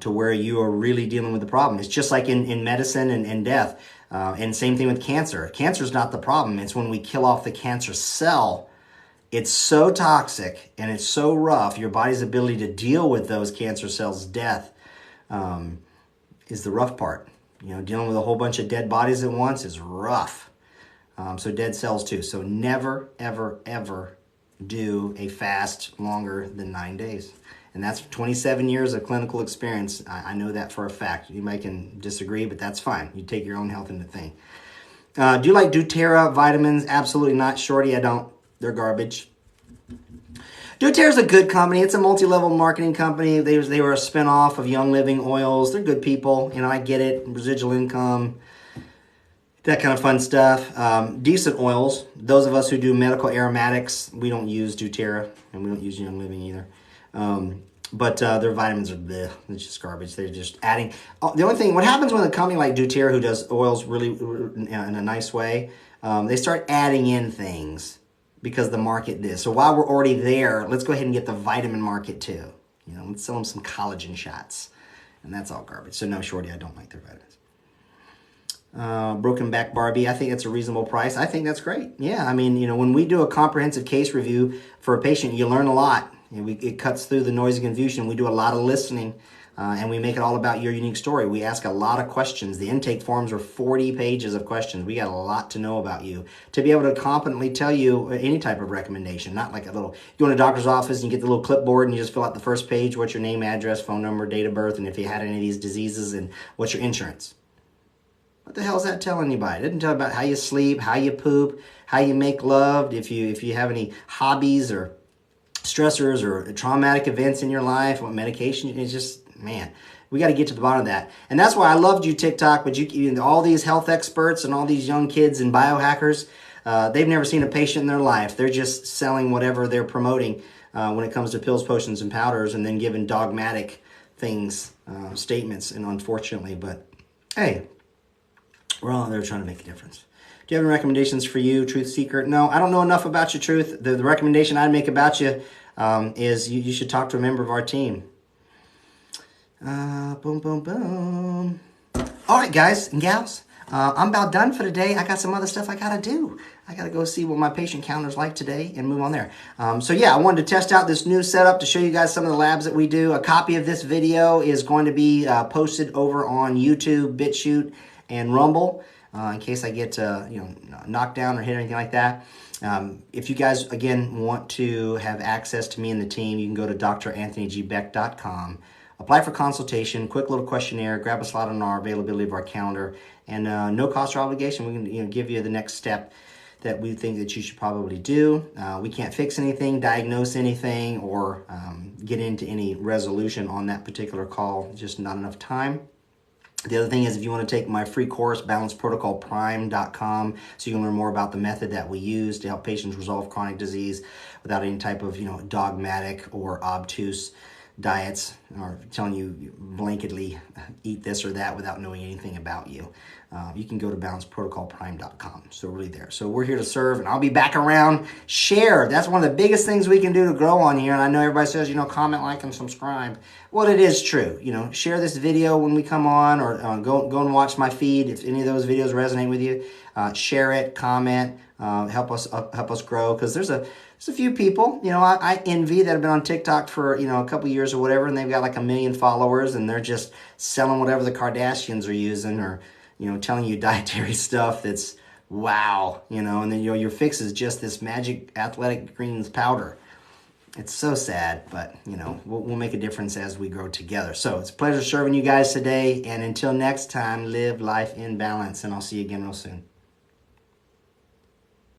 to where you are really dealing with the problem. It's just like in medicine and death. And same thing with cancer. Cancer is not the problem. It's when we kill off the cancer cell. It's so toxic and it's so rough. Your body's ability to deal with those cancer cells' death is the rough part. Dealing with a whole bunch of dead bodies at once is rough. So dead cells too. So never, ever, ever do a fast longer than 9 days. And that's 27 years of clinical experience. I know that for a fact. You might can disagree, but that's fine. You take your own health into thing. Do you like doTERRA vitamins? Absolutely not, Shorty. I don't. They're garbage. doTERRA is a good company. It's a multi-level marketing company. They were a spinoff of Young Living Oils. They're good people. You know, I get it. Residual income, that kind of fun stuff. Decent oils. Those of us who do medical aromatics, we don't use doTERRA, and we don't use Young Living either. But their vitamins are bleh. It's just garbage. They're just adding. Oh, the only thing, what happens when a company like doTERRA, who does oils really in a nice way, they start adding in things because the market did. So while we're already there, let's go ahead and get the vitamin market too. You know, let's sell them some collagen shots. And that's all garbage. So no, Shorty, I don't like their vitamins. Broken Back Barbie, I think that's a reasonable price. I think that's great. Yeah, I mean, you know, when we do a comprehensive case review for a patient, you learn a lot. You know, it cuts through the noise and confusion. We do a lot of listening, and we make it all about your unique story. We ask a lot of questions. The intake forms are 40 pages of questions. We got a lot to know about you to be able to competently tell you any type of recommendation, not like a little, you go in a doctor's office and you get the little clipboard and you just fill out the first page, what's your name, address, phone number, date of birth, and if you had any of these diseases, and what's your insurance. What the hell does that tell anybody? It doesn't tell about how you sleep, how you poop, how you make love, if you have any hobbies or stressors or traumatic events in your life, what medication. It's just, man, we got to get to the bottom of that. And that's why I loved you, TikTok, but you all these health experts and all these young kids and biohackers, they've never seen a patient in their life. They're just selling whatever they're promoting when it comes to pills, potions, and powders, and then giving dogmatic things, statements, and unfortunately, but hey, we're all there trying to make a difference. Do you have any recommendations for you, Truth Seeker? No, I don't know enough about you, Truth. The recommendation I'd make about you is you should talk to a member of our team. Boom, boom, boom. All right, guys and gals, I'm about done for today. I got some other stuff I got to do. I got to go see what my patient counter's like today and move on there. So yeah, I wanted to test out this new setup to show you guys some of the labs that we do. A copy of this video is going to be posted over on YouTube, BitChute, and Rumble. In case I get knocked down or hit or anything like that. If you guys, again, want to have access to me and the team, you can go to dranthonygbeck.com, apply for consultation, quick little questionnaire, grab a slot on our availability of our calendar, and no cost or obligation. We can give you the next step that we think that you should probably do. We can't fix anything, diagnose anything, or get into any resolution on that particular call. Just not enough time. The other thing is, if you want to take my free course, balanceprotocolprime.com, so you can learn more about the method that we use to help patients resolve chronic disease without any type of, dogmatic or obtuse diets or telling you blanketly eat this or that without knowing anything about you. You can go to balanceprotocolprime.com. So really there. So we're here to serve, and I'll be back around. Share. That's one of the biggest things we can do to grow on here. And I know everybody says, comment, like, and subscribe. Well, it is true. Share this video when we come on, or go and watch my feed. If any of those videos resonate with you, share it, comment, help us grow. Because there's a few people, I envy that have been on TikTok for, a couple years or whatever, and they've got like 1 million followers, and they're just selling whatever the Kardashians are using, or, telling you dietary stuff that's wow, and then, your fix is just this magic athletic greens powder. It's so sad, but, we'll make a difference as we grow together. So it's a pleasure serving you guys today, and until next time, live life in balance, and I'll see you again real soon.